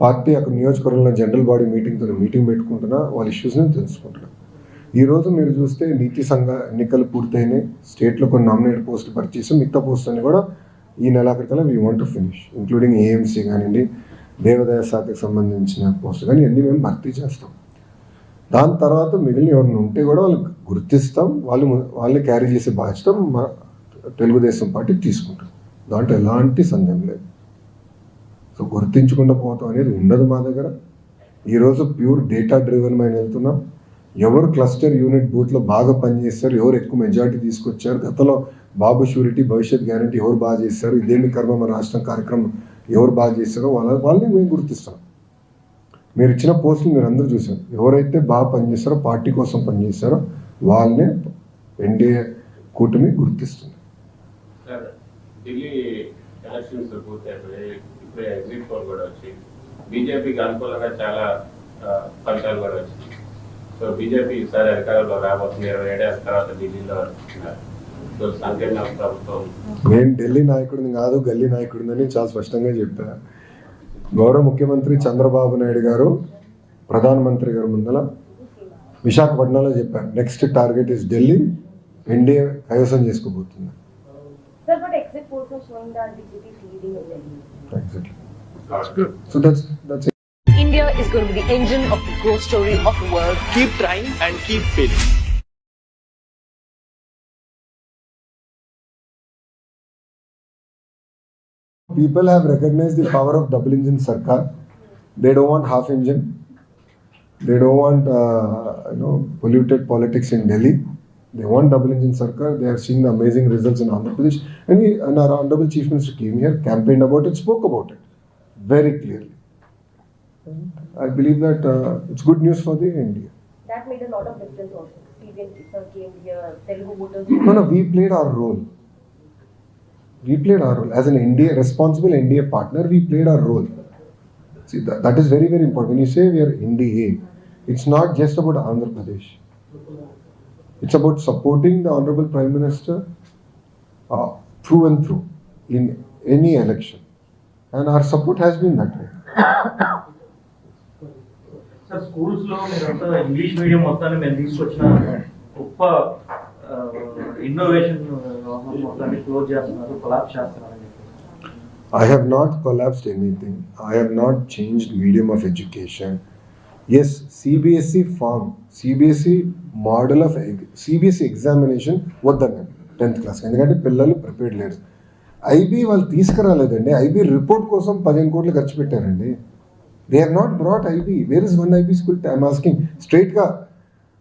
పార్టీ అక్కడ నియోజకవర్గంలో జనరల్ బాడీ మీటింగ్ పెట్టుకుంటున్నా. వాళ్ళ ఇష్యూస్ని తెలుసుకుంటున్నా. ఈరోజు మీరు చూస్తే నీతి సంఘ ఎన్నికలు పూర్తయినాయి. స్టేట్లో కొన్ని నామినేటెడ్ పోస్టులు పరిచేసి మిగతా పోస్టులని కూడా ఈ నెలాఖరికల్లా we want to finish, including AMC కానివ్వండి, దేవాదాయ శాఖకు సంబంధించిన పోస్టులు కానీ అన్నీ మేము భర్తీ చేస్తాం. దాని తర్వాత మిగిలిన ఎవరిని ఉంటే కూడా వాళ్ళకి గుర్తిస్తాం. వాళ్ళని క్యారీ చేసే బాధ్యత మన తెలుగుదేశం పార్టీ తీసుకుంటాం. దాంట్లో ఎలాంటి సందేహం లేదు. సో గుర్తించకుండా పోతాం అనేది ఉండదు మా దగ్గర. ఈరోజు ప్యూర్ డేటా డ్రివెన్ మేము వెళ్తున్నాం. ఎవరు క్లస్టర్ యూనిట్ బూత్లో బాగా పనిచేస్తారు, ఎవరు ఎక్కువ మెజారిటీ తీసుకొచ్చారు, గతంలో బాబు షూరిటీ భవిష్యత్ గ్యారంటీ ఎవరు బాగా చేస్తారు, ఇదేమి కర్మ మన రాష్ట్రం కార్యక్రమం ఎవరు బాగా చేస్తారో వాళ్ళని మేము గుర్తిస్తాం. మీరు ఇచ్చిన పోస్టులు మీరు అందరూ చూసారు. ఎవరైతే బాగా పనిచేస్తారో, పార్టీ కోసం పనిచేస్తారో వాళ్ళనే ఎన్డీఏ కూటమి గుర్తిస్తుంది. సార్ ఢిల్లీ ఎలక్షన్స్ పూర్తయిపోయి ఇప్పుడు ఎగ్జిట్ పోల్ కూడా వచ్చి బీజేపీకి అనుకూలంగా చాలా ఫలితాలు కూడా వచ్చింది. సో బీజేపీ ఈసారి అధికారంలో రాబోతుంది. 27 ఏళ్ళ తర్వాత ఢిల్లీలో సో సంకీర్ణ ప్రభుత్వం. నేను ఢిల్లీ నాయకుడిని కాదు, గల్లీ నాయకుడిని చాలా స్పష్టంగా చెప్పా. గౌరవ ముఖ్యమంత్రి చంద్రబాబు నాయుడు గారు ప్రధానమంత్రి గారు ముందల విశాఖపట్నంలో చెప్పారు, next target is Delhi, NDA కైవసం చేసుకోబోతుంది. Sir, but exit polls are showing that BJP is leading in Delhi. Exactly. That's good. So that's it. India is going to be the engine of the growth story of the world. Keep trying and keep failing. People have recognized the power of double engine Sarkar. They don't want half engine. They don't want polluted politics in Delhi. They want double engine Sarkar. They are seeing the amazing results in Andhra Pradesh. And our Honorable Chief Minister came here, campaigned about it, spoke about it very clearly. I believe that it's good news for the India. That made a lot of difference also. Stephen sir came here, Telugu voters. No, we played our role. As an responsible NDA partner, we played our role. See, that is very, very important. When you say we are NDA, it's not just about Andhra Pradesh. It's about supporting the Honorable Prime Minister through and through in any election. And our support has been that way. Sir స్కూల్స్లో మీరంతా English medium మొత్తాన్ని మేము తీసుకొచ్చిన గొప్ప innovation మొత్తాన్ని close చేస్తున్నారు, collapse చేస్తున్నారు. I have not collapsed anything. I have not changed medium of education. Yes, CBSE form, CBSE model of CBSE examination వద్దన్నాను 10th class. ఎందుకంటే పిల్లలు ప్రిపేర్డ్ లేరు. ఐబీ వాళ్ళు తీసుకురాలేదండి. ఐబీ రిపోర్ట్ కోసం 15 కోట్లు ఖర్చు పెట్టారండి. They are not brought IB. Where is one IB school? I'm asking స్ట్రైట్గా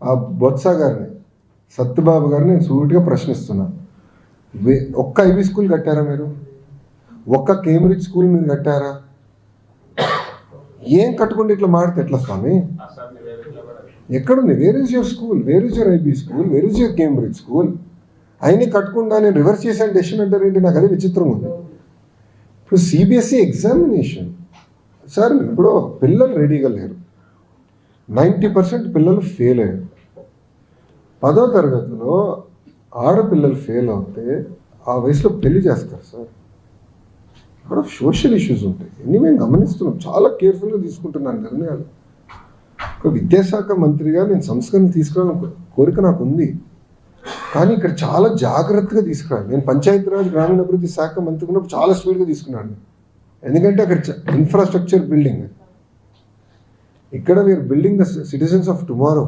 ఆ బొత్స గారిని, సత్యబాబు గారిని నేను సూటిగా ప్రశ్నిస్తున్నా. ఒక్క ఐబీ స్కూల్ కట్టారా మీరు? ఒక్క కేంబ్రిడ్జ్ స్కూల్ మీరు కట్టారా? ఏం కట్టుకుంటే ఇట్లా మాడితే ఎట్లా స్వామి? ఎక్కడుంది? Where is your school? Where is your IB school? Where is your Cambridge school? అయినా కట్టకుండా నేను రివర్స్ చేశాను డెసిషన్ అంటారేంటి? నాకు అదే విచిత్రంగా ఉంది. ఇప్పుడు సిబిఎస్ఈ ఎగ్జామినేషన్ సార్, ఇప్పుడు పిల్లలు రెడీగా లేరు. 90% పిల్లలు ఫెయిల్ అయ్యారు. 10వ తరగతిలో ఆడపిల్లలు ఫెయిల్ అవుతే ఆ వయసులో పెళ్లి చేస్తారు సార్. ఇక్కడ సోషల్ ఇష్యూస్ ఉంటాయి. ఇన్ని మేము గమనిస్తున్నాం. చాలా కేర్ఫుల్గా తీసుకుంటున్నాను నిర్ణయాలు. ఒక విద్యాశాఖ మంత్రిగా నేను సంస్కరణ తీసుకురావాలని కోరిక నాకు ఉంది. కానీ ఇక్కడ చాలా జాగ్రత్తగా తీసుకురాలి. నేను పంచాయతీరాజ్ గ్రామీణాభివృద్ధి శాఖ మంత్రి ఉన్నప్పుడు చాలా స్పీడ్గా తీసుకున్నాను. ఎందుకంటే అక్కడ ఇన్ఫ్రాస్ట్రక్చర్ బిల్డింగ్, ఇక్కడ we're building the citizens of tomorrow.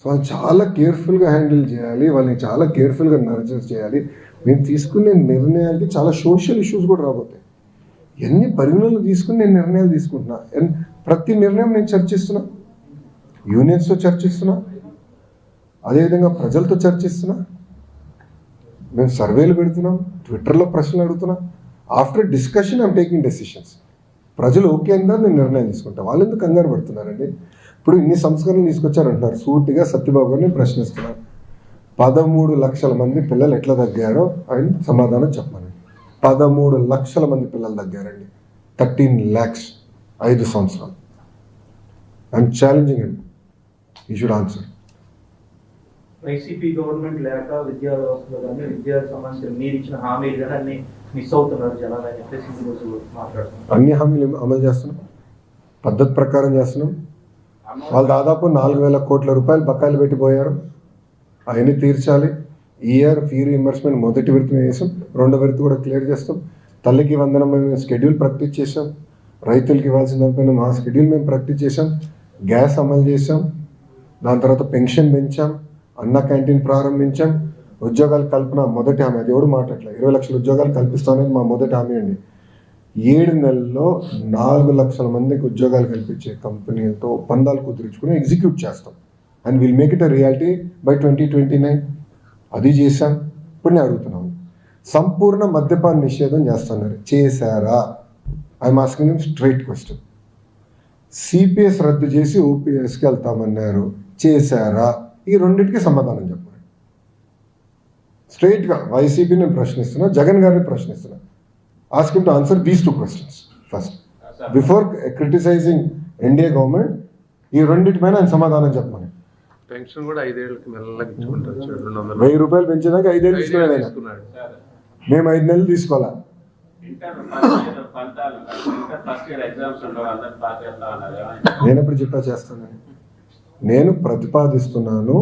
So వాళ్ళు చాలా కేర్ఫుల్గా హ్యాండిల్ చేయాలి, వాళ్ళని చాలా కేర్ఫుల్గా నర్చర్ చేయాలి. మేము తీసుకునే నిర్ణయాలకి చాలా సోషల్ ఇష్యూస్ కూడా రాబోతాయి. ఎన్ని పరిగణనలు తీసుకుని నేను నిర్ణయాలు తీసుకుంటున్నా. ప్రతి నిర్ణయం నేను చర్చిస్తున్నా, యూనియన్స్తో చర్చిస్తున్నా, అదేవిధంగా ప్రజలతో చర్చిస్తున్నా, మేము సర్వేలు పెడుతున్నాం, ట్విట్టర్లో ప్రశ్నలు అడుగుతున్నాం. After discussion I'm taking decisions. ప్రజలు ఓకే అన్నారు, నేను నిర్ణయం తీసుకుంటాను. వాళ్ళు ఎందుకు కంగారు పడుతున్నారండి? ఇప్పుడు ఇన్ని సంస్కరణలు తీసుకొచ్చారంటున్నారు. సూటిగా సత్యబాబు గారిని ప్రశ్నిస్తున్నారు. 13 లక్షల మంది పిల్లలు ఎట్లా తగ్గారో ఆయన సమాధానం చెప్పమని. 13 లక్షల మంది పిల్లలు తగ్గారండి. 13 lakhs 5 సంవత్సరాలు. I'm challenging him, you should answer. YCP government లేక విద్యా వ్యవస్థలో కానీ విద్యా సంబంధించిన మీరు ఇచ్చిన హామీలు కానీ అన్ని మిస్ అవుతున్నారు జనాలు అని చెప్పేసి ఈరోజు మాట్లాడుతున్నారు. అన్ని హామీలు అమలు చేస్తున్నాం, పద్ధతి ప్రకారం చేస్తున్నాం. వాళ్ళు దాదాపు 4,000 కోట్ల రూపాయలు బకాయిలు పెట్టిపోయారు, అవన్నీ తీర్చాలి. ఈ ఇయర్ ఫీ రీయింబర్స్మెంట్ మొదటి విడత చేసాం, రెండో విడత కూడా క్లియర్ చేస్తాం. తల్లికి వందనం మేము స్కెడ్యూల్ ప్రకటించి చేసాం, రైతులకి ఇవ్వాల్సిన దానిపైన మా స్కెడ్యూల్ మేము ప్రకటించి చేసాం, గ్యాస్ అమలు చేసాం, దాని తర్వాత పెన్షన్ పెంచాం, అన్న క్యాంటీన్ ప్రారంభించాం, ఉద్యోగాల కల్పన మొదటి హామీ. అది ఎవడు మాట్లాడలేదు. 20 లక్షల ఉద్యోగాలు కల్పిస్తామనేది మా మొదటి హామీ అండి. 7 నెలల్లో 4 లక్షల మందికి ఉద్యోగాలు కల్పించే కంపెనీలతో ఒప్పందాలు కుదుర్చుకుని ఎగ్జిక్యూట్ చేస్తాం. And will make it a reality by 2029. అది చేశాం. ఇప్పుడు నేను అడుగుతున్నాను, సంపూర్ణ మద్యపాన నిషేధం చేస్తున్నారు, చేశారా? I'm asking him straight question. CPS రద్దు చేసి ఓపీఎస్కి వెళ్తామన్నారు, చేశారా? ఈ రెండింటికి సమాధానం చెప్పండి. స్ట్రైట్గా వైసీపీని నేను ప్రశ్నిస్తున్నా, జగన్ గారిని ప్రశ్నిస్తున్నా. Ask him to answer these 2 questions first before criticising NDA government. ఈ రెండింటిపైన ఆయన సమాధానం చెప్పమని. పెన్షన్ కూడా 5 ఏళ్ళకి మెల్లగా ఇచ్చుకుంటారు. 1000 రూపాయలు పెంచేదాకా 5 ఏళ్ళు తీసుకున్నాడు ఆయన. మేము 5 నెలలు తీసుకోవాలా? నేను ఎప్పుడు చెప్పా చేస్తానని. నేను ప్రతిపాదిస్తున్నాను,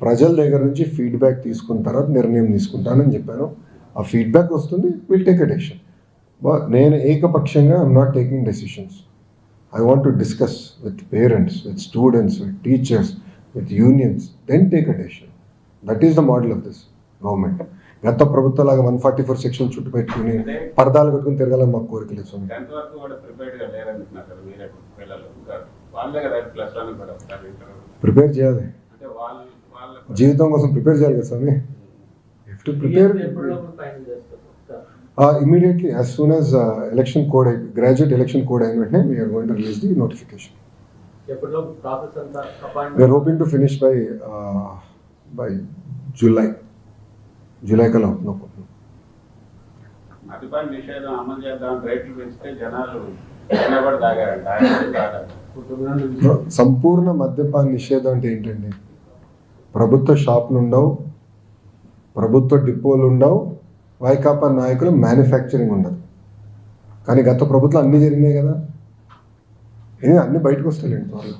ప్రజల దగ్గర నుంచి ఫీడ్బ్యాక్ తీసుకున్న తర్వాత నిర్ణయం తీసుకుంటానని చెప్పాను. ఆ ఫీడ్బ్యాక్ వస్తుంది, విల్ టేక్ ఎ డెసిషన్. నేను ఏకపక్షంగా I'm not taking decisions. I want to discuss with parents, with students, with teachers, with unions, then take a decision. That is the model of this government. గత ప్రభుత్వంలాగా 144 section చుట్టూ పెట్టుకుని పరదాలు కట్టుకుని తిరగాలని మాకు కోరిక లేదు. ప్రిపేర్ చేయాలి, జీవితం కోసం ప్రిపేర్ చేయాలి కదా స్వామి. To prepare immediately as soon as election code, graduate election code అయిన వెంటనే we are going to release the notification. We are hoping to finish by July కల్లా అవుతుంది. మద్యపాన నిషేధం అమలు చేద్దాం, రేట్లు పెంచితే జనాలు కూడా తాగారంట. సంపూర్ణ మద్యపాన నిషేధం అంటే ఏంటండి? ప్రభుత్వ షాపులు ఉండవు, ప్రభుత్వ డిపోలు ఉండవు, వైకాపా నాయకులు మ్యానుఫ్యాక్చరింగ్ ఉండదు. కానీ గత ప్రభుత్వం అన్నీ జరిగినాయి కదా, అన్నీ బయటకు వస్తాయండి. త్వరలో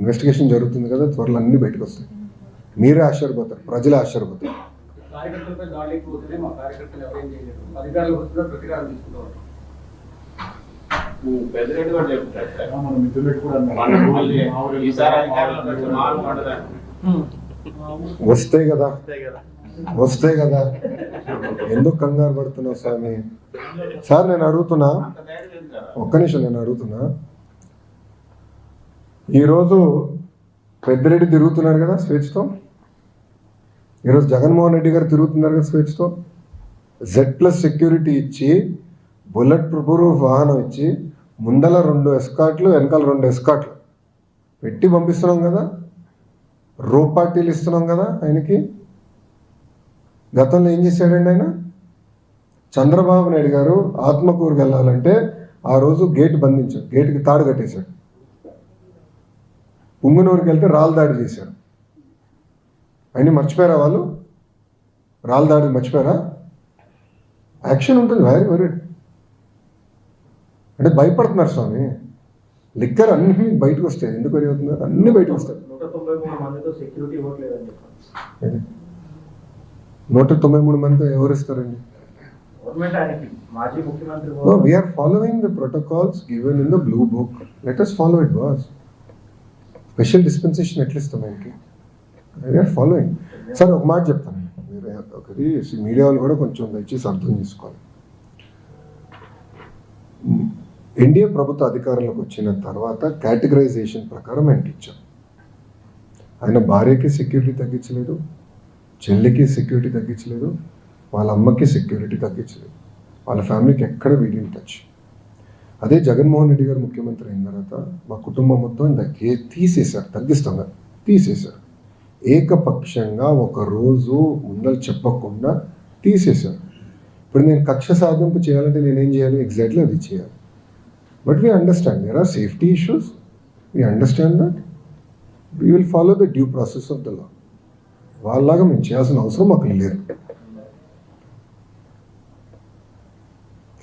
ఇన్వెస్టిగేషన్ జరుగుతుంది కదా, త్వరలో అన్నీ బయటకు వస్తాయి. మీరే ఆశ్చర్యపోతారు, ప్రజలే ఆశ్చర్యపోతారు. కార్యకర్తలపై దాడికి పోతేనే మా కార్యకర్తలు ఎవరేం చేయలేదు, అధికారులు వస్తున్నారు, ప్రతికారం తీసుకుంటారు. పెద్దరెడ్డి కూడా చెప్తారు వస్తాయి కదా, ఎందుకు కంగారు పడుతున్నావు స్వామి? సార్ నేను అడుగుతున్నా, ఒక్క నిమిషం నేను అడుగుతున్నా. ఈరోజు పెద్దిరెడ్డి తిరుగుతున్నారు కదా స్వేచ్ఛతో, ఈరోజు జగన్మోహన్ రెడ్డి గారు తిరుగుతున్నారు కదా స్వేచ్ఛతో. Z+ సెక్యూరిటీ ఇచ్చి, బుల్లెట్ ప్రూఫ్ వాహనం ఇచ్చి, ముందల 2 ఎస్కాట్లు, వెనకాల 2 ఎస్కాట్లు పెట్టి పంపిస్తున్నాం కదా, రోప్ పార్టీలు ఇస్తున్నాం కదా ఆయనకి. గతంలో ఏం చేశాడండి ఆయన? చంద్రబాబు నాయుడు గారు ఆత్మకూరుకి వెళ్ళాలంటే ఆ రోజు గేట్ బంధించాడు, గేటుకి తాడు కట్టేశాడు. పుంగునూరుకి వెళ్తే రాళ్ళ దాడి చేశాడు. అన్నీ మర్చిపోయారా వాళ్ళు? రాళ్ళ దాడి మర్చిపోయారా? యాక్షన్ ఉంటుంది, వెరీ వెరీ. అంటే భయపడుతున్నారు స్వామి. లిక్కర్ అన్ని బయటకు వస్తాయి. ఎందుకు వరి అవుతున్నారు? అన్ని బయటకు వస్తాయి. 193 మందితో సెక్యూరిటీ ఇవ్వట్లేదని చెప్పారు. 193 మందితో ఎవరు ఇస్తారండి? గవర్నమెంట్ ఆయనకి మాజీ ముఖ్యమంత్రి. We are following the protocols given in the blue book. Let us follow it, boss. Special dispensation ఎట్లా ఇస్తాం ఆయనకి? We are following. సార్ ఒక మాట చెప్తాను, మీరు ఒకటి మీడియా వాళ్ళు కూడా కొంచెం దయచేసి అర్థం చేసుకోవాలి. ఎన్డీఏ ప్రభుత్వ అధికారంలోకి వచ్చిన తర్వాత కేటగరైజేషన్ ప్రకారం ఆయనకి ఇచ్చాం. ఆయన భార్యకి సెక్యూరిటీ తగ్గించలేదు, చెల్లికి సెక్యూరిటీ తగ్గించలేదు, వాళ్ళ అమ్మకి సెక్యూరిటీ తగ్గించలేదు, వాళ్ళ ఫ్యామిలీకి ఎక్కడ వీడియో టచ్. అదే జగన్మోహన్ రెడ్డి గారు ముఖ్యమంత్రి అయిన తర్వాత మా కుటుంబం మొత్తం తీసేశారు, తగ్గిస్తాం తీసేశారు. ఏకపక్షంగా ఒక రోజు ముందర చెప్పకుండా తీసేశారు. ఇప్పుడు నేను కక్ష సాధింపు చేయాలంటే నేనేం చేయాలి? ఎగ్జాక్ట్లీ అది చేయాలి. But we understand there are safety issues, we understand that, we will follow the due process of the law. వాళ్ళలాగా మేము చేయాల్సిన అవసరం మాకు లేదు.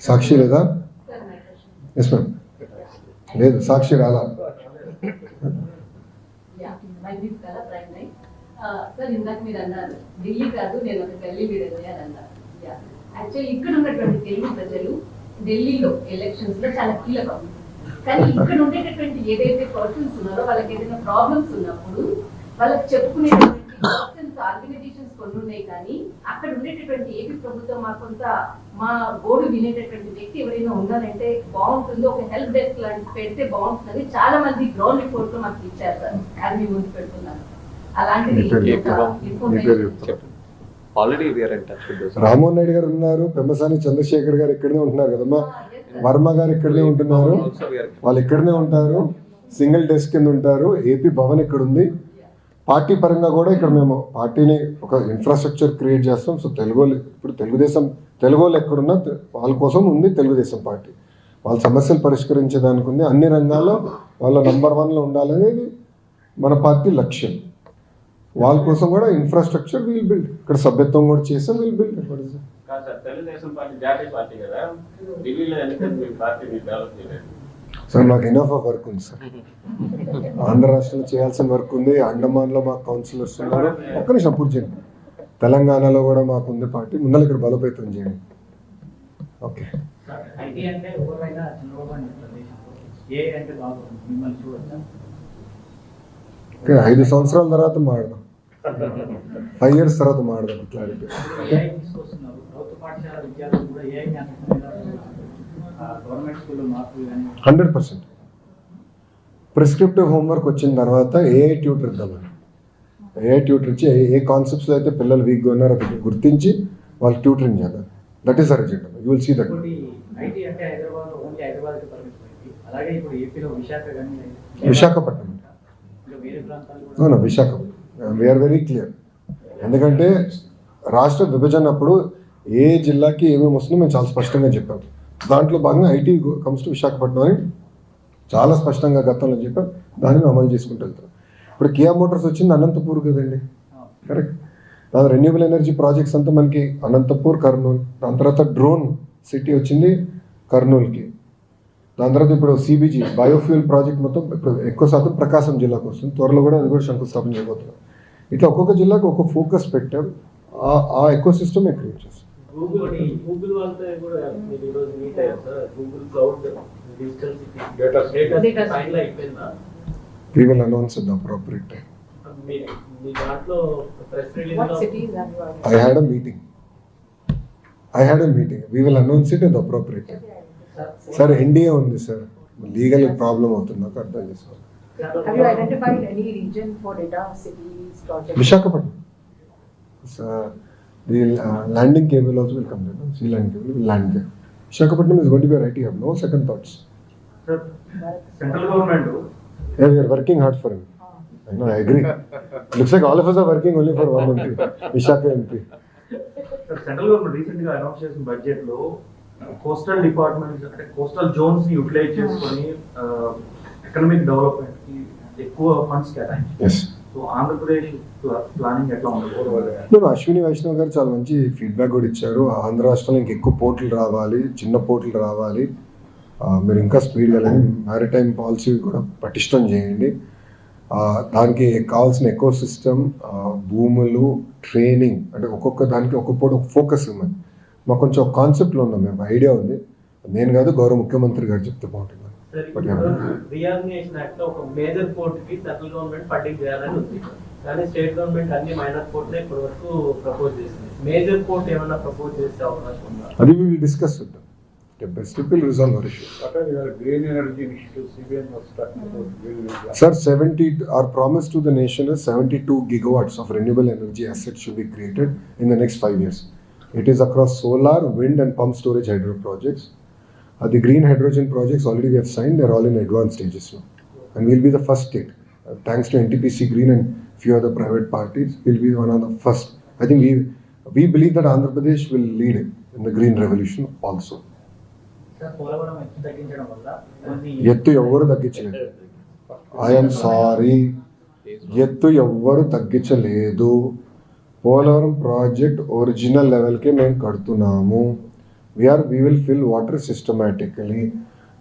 సాక్షి లేదా? Yes ma'am. లేదు, సాక్షి రాలా. సార్ ఇందాక మీరు అన్నారు ఢిల్లీ కాదు నేను ఒక ఢిల్లీ లీడర్ అని అన్నారు. యాక్చువల్లీ ఇక్కడ ఉన్నటువంటి తెలుగు ప్రజలు ఢిల్లీలో ఎలక్షన్స్ లో చాలా కీలకం. కానీ ఇక్కడ ఉండేటటువంటి ఏదైతే పర్సన్స్ ఉన్నారో వాళ్ళకి ఏదైనా ప్రాబ్లమ్స్ ఉన్నప్పుడు వాళ్ళకి చెప్పుకునేటువంటి పర్సన్స్ ఆర్గనైజేషన్స్ కొన్ని ఉన్నాయి. కానీ అక్కడ ఉండేటటువంటి ఏపీ ప్రభుత్వం మా గోడు వినేటటువంటి వ్యక్తి ఎవరైనా ఉండాలంటే బాగుంటుంది, ఒక హెల్ప్ డెస్క్ లాంటి పెడితే బాగుంటుంది. చాలా మంది గ్రౌండ్ రిపోర్ట్ లో మాకు ఇచ్చారు సార్, అది మీ ముందు పెడుతున్నారు. అలాంటిది already we're in touch with Rammohan Reddy garu ఉన్నారు, పెమ్మసాని చంద్రశేఖర్ గారు ఇక్కడనే ఉంటున్నారు కదమ్మా, వర్మ గారు ఇక్కడనే ఉంటున్నారు, వాళ్ళు ఇక్కడనే ఉంటారు, సింగిల్ డెస్క్ కింద ఉంటారు. ఏపీ భవన్ ఇక్కడ ఉంది. పార్టీ పరంగా కూడా ఇక్కడ మేము పార్టీని ఒక ఇన్ఫ్రాస్ట్రక్చర్ క్రియేట్ చేస్తాం. సో ఇప్పుడు తెలుగు వాళ్ళు ఎక్కడున్నా వాళ్ళ కోసం ఉంది తెలుగుదేశం పార్టీ. వాళ్ళ సమస్యలు పరిష్కరించడానికి ఉంది. అన్ని రంగాల్లో వాళ్ళ నంబర్ 1లో ఉండాలనేది మన పార్టీ లక్ష్యం. వాళ్ళ కోసం కూడా ఇన్ఫ్రాస్ట్రక్చర్ వీల్ బిల్డ్, ఇక్కడ సభ్యత్వం కూడా చేస్తాం, వీల్ బిల్డ్. తెలుగుదేశం పార్టీ జాతీయ పార్టీ కదా, ఢిల్లీలో ఎందుకంటే పార్టీ డెవలప్ చేయలేదు సార్? మాకు ఎనఫ్ ఆఫ్ వర్క్ ఉంది సార్. ఆంధ్ర రాష్ట్రంలో చేయాల్సిన వర్క్ ఉంది, అండమాన్లో మాకు కౌన్సిలర్స్ ఉన్నారు. ఒక్క నిమిషం పూర్తి చేయండి. తెలంగాణలో కూడా మాకు ఉంది పార్టీ, ముందర ఇక్కడ బలోపేతం చేయండి. ఓకే. ఐటీ అంటే ఎవరైనా చంద్రబాబు ఏ అంటే బాగుంటుంది మిమ్మల్ని చూడొచ్చా? 5 సంవత్సరాల తర్వాత మాడదాం, 5 years తర్వాత మాడదాం. క్లారిటీ. తీసుకొస్తున్నారు ప్రభుత్వ పాఠశాల విద్యార్థులు కూడా ఏ గవర్నమెంట్ స్కూల్లో మార్పులు కానీ 100% ప్రిస్క్రిప్టివ్ హోంవర్క్ వచ్చిన తర్వాత ఏఐ ట్యూటర్ ఇద్దామని. ఏఐ ట్యూటర్ ఇచ్చి ఏ కాన్సెప్ట్స్లో అయితే పిల్లలు వీక్గా ఉన్నారో అది గుర్తించి వాళ్ళకి ట్యూటరింగ్ చేద్దాం. That is our agenda. You will see that. IT అంటే హైదరాబాద్ ఓన్లీ హైదరాబాద్కి పరిమితమైంది. అలాగే ఇప్పుడు ఏపీలో విశాఖ కానీ విశాఖపట్నం వేరే ప్రాంతాలు అవునా? Visakhapatnam we're very clear. ఎందుకంటే రాష్ట్ర విభజన అప్పుడు ఏ జిల్లాకి ఏమేమి వస్తుందో మేము చాలా స్పష్టంగా చెప్పాం. దాంట్లో భాగంగా ఐటీ కమ్స్ టు విశాఖపట్నం అని చాలా స్పష్టంగా గతంలో చెప్పాం. దాన్ని అమలు చేసుకుంటూ వెళ్తాం. ఇప్పుడు కియా మోటార్స్ వచ్చింది అనంతపూర్ కదండి, కరెక్ట్? దాని రెన్యూబుల్ ఎనర్జీ ప్రాజెక్ట్స్ అంతా మనకి అనంతపూర్, కర్నూలు. దాని తర్వాత డ్రోన్ సిటీ వచ్చింది కర్నూలుకి. దాని తర్వాత ఇప్పుడు సిబిజీ బయోఫ్యూల్ ప్రాజెక్ట్ మొత్తం ఇప్పుడు ఎక్కువ శాతం ప్రకాశం జిల్లాకు వస్తుంది. త్వరలో కూడా అది కూడా శంకుస్థాపన చేయబోతున్నాం. ఇట్లా ఒక్కొక్క జిల్లాకు ఒక ఫోకస్ పెట్టాం. ఆ ఎకో సిస్టమ్ క్రియేట్ చేస్తాం. గూగుల్ వాళ్ళతో కూడా మీరు ఈరోజు మీట్ అయ్యారు sir. Google cloud digital city final అయిపోయిందా? We will announce at the appropriate time. మీ దాంట్లో press release What cities are you are? I had a meeting. We will announce it at the appropriate time. Sir, India ఉంది sir, legal problem అవుతుంది, నాకు అర్థం చేసుకోవాలి. Have you identified any region for data cities project? Visakhapatnam. The landing cable also will come there. Sea land cable will land there. Visakhapatnam is going to be a IT hub. No second thoughts. Sir, central government. Yeah, we are working hard for him. I know, I agree. Looks like all of us are working only for one MP, Vishaka MP. Sir, central government recently announced చేసిన budget లో coastal departments అంటే coastal Jones ని utilise చేసుకొని economic development కి ఎక్కువ funds కేటాయించారు. Yes. So Andhra Pradesh planning ఎట్లా ఉండదు? అశ్విని వైష్ణవ్ గారు చాలా మంచి ఫీడ్బ్యాక్ కూడా ఇచ్చారు. ఆంధ్ర రాష్ట్రంలో ఇంకెక్కువ పోర్టులు రావాలి, చిన్న పోర్టులు రావాలి, మీరు ఇంకా స్పీడ్గా వెళ్ళండి, మ్యారిటైమ్ పాలసీ కూడా పటిష్టం చేయండి, దానికి కావాల్సిన ఎకో సిస్టమ్, భూములు, ట్రైనింగ్, అంటే ఒక్కొక్క దానికి ఒక్కొక్క ఫోకస్ ఉంది. మాకు కొంచెం ఒక కాన్సెప్ట్లో ఉన్నాం, మేము ఐడియా ఉంది. నేను కాదు, గౌరవ ముఖ్యమంత్రి గారు చెప్తే బాగుంటుంది. రీఆర్గనైజేషన్ యాక్ట్ లో ఒక మేజర్ పోర్ట్ కి సెంట్రల్ గవర్నమెంట్ ఫండింగ్ చేయాలని ఉంది. కానీ స్టేట్ గవర్నమెంట్ అన్ని మైనర్ పోర్ట్ ఇప్పటి వరకు ప్రపోజ్ చేసింది. మేజర్ పోర్ట్ ఏమైనా ప్రపోజ్ చేసే అవకాశం ఉందా? అది we will discuss with them. Step by step, we'll resolve our issues. What are your green energy initiatives? CBN was talking about green energy. Sir, our promise to the nation is 72 gigawatts of renewable energy assets should be created in the next 5 years. It is across solar, wind and pump storage hydro projects. The green hydrogen projects already we have signed, they're all in advanced stages now. And we'll be the first state. Thanks to NTPC Green and few other private parties, we'll be one of the first. I think we believe that Andhra Pradesh will lead in the green revolution also. ఎత్తు ఎవరు తగ్గించలేదు. I'm sorry, ఎత్తు ఎవ్వరు తగ్గించలేదు. Polavaram project original లెవెల్కే మేము కడుతున్నాము. we will fill water systematically.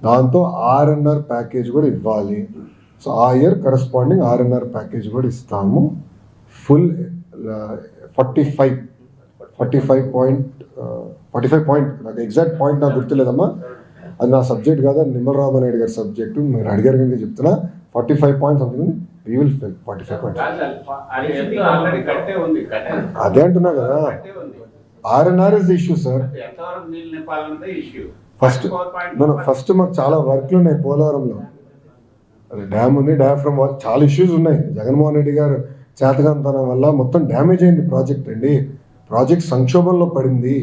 దాంతో RNR package కూడా ఇవ్వాలి. సో ఆ ఇయర్ కరస్పాండింగ్ RNR ప్యాకేజ్ కూడా ఇస్తాము. ఫుల్ 45 పాయింట్ నాకు ఎగ్జాక్ట్ పాయింట్ నాకు గుర్తులేదమ్మా, అది నా సబ్జెక్ట్ కాదు, నిమ్మల రామనాయుడు గారి సబ్జెక్టు. మీరు అడిగారు కనుక చెప్తున్నా. 45 points something we will fill 45 points. అదే అంటున్నా కదా, RNR is the issue, sir. First మాకు చాలా వర్క్లు ఉన్నాయి పోలవరంలో. అది డ్యామ్ ఉంది, డ్యామ్ చాలా ఇష్యూస్ ఉన్నాయి. జగన్మోహన్ రెడ్డి గారు చేతకంతనం వల్ల మొత్తం డ్యామేజ్ అయింది ప్రాజెక్ట్ అండి. ప్రాజెక్ట్ సంక్షోభంలో పడింది.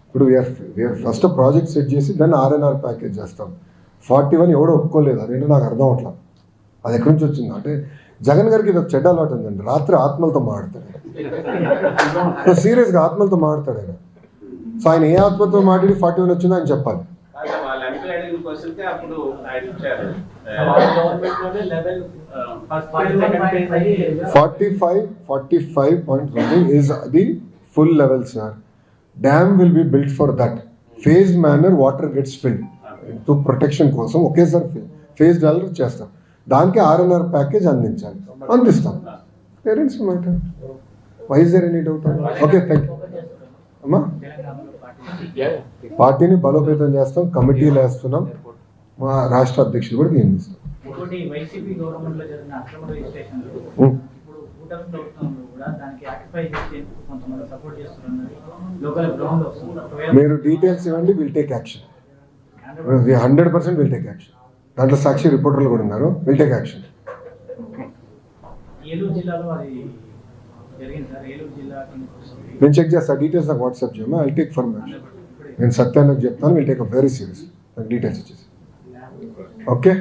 ఇప్పుడు వీఆర్ ఫస్ట్ ప్రాజెక్ట్ సెట్ చేసి దాన్ని RNR ప్యాకేజ్ చేస్తాం. 41 ఎవడో ఒప్పుకోలేదు. అదేంటో నాకు అర్థం అవట్లా, అది ఎక్కడి నుంచి వచ్చింది అంటే జగన్ గారికి ఇది ఒక చెడ్డ అలవాటు ఉందండి. రాత్రి ఆత్మలతో మాట్లాడతాడు, సీరియస్గా ఆత్మలతో మాట్లాడతాడు ఆయన. సో ఆయన ఏ ఆత్మతో మాట్లాడి 41 వచ్చిందో ఆయన చెప్పాలి. 45.1 is the full level, sir. Dam will be built for that. Phased manner water gets filled. To protection కోసం ఒకేసారి ఫేజ్ డెవలప్ చేస్తాం. దానికి RNR ప్యాకేజ్ అందిస్తాం. పేరెంట్స్ మాట why is there any doubt? Okay, thank you అమ్మా. పార్టీని బలోపేతం చేస్తాం, కమిటీలు వేస్తున్నాం, మా రాష్ట్ర అధ్యక్షులు కూడా నియమిస్తాం. వైసీపీ గవర్నమెంట్ లో జరిగిన అక్రమ రిజిస్ట్రేషన్లు ఇప్పుడు కూటమి ప్రభుత్వంలో కూడా దానికి ఆక్యుపై చేసేందుకు కొంతమంది సపోర్ట్ చేస్తున్నారు. లోకల్ గ్రౌండ్ వస్తుంది. మీరు డీటెయిల్స్ ఇవ్వండి, will take action. 100% will take action. దాంట్లో సాక్షి రిపోర్టర్లు కూడా ఉన్నారు. Will take action. ఏలూరు జిల్లాలో అది జరిగింది సార్. ఏలూరు జిల్లా నేను చెక్ చేస్తా, డీటెయిల్స్ నాకు వాట్సాప్ చేయమా. I take information. నేను సత్యానికి చెప్తాను, will take a very serious. నాకు డీటెయిల్స్ ఇచ్చేసి. ఓకే.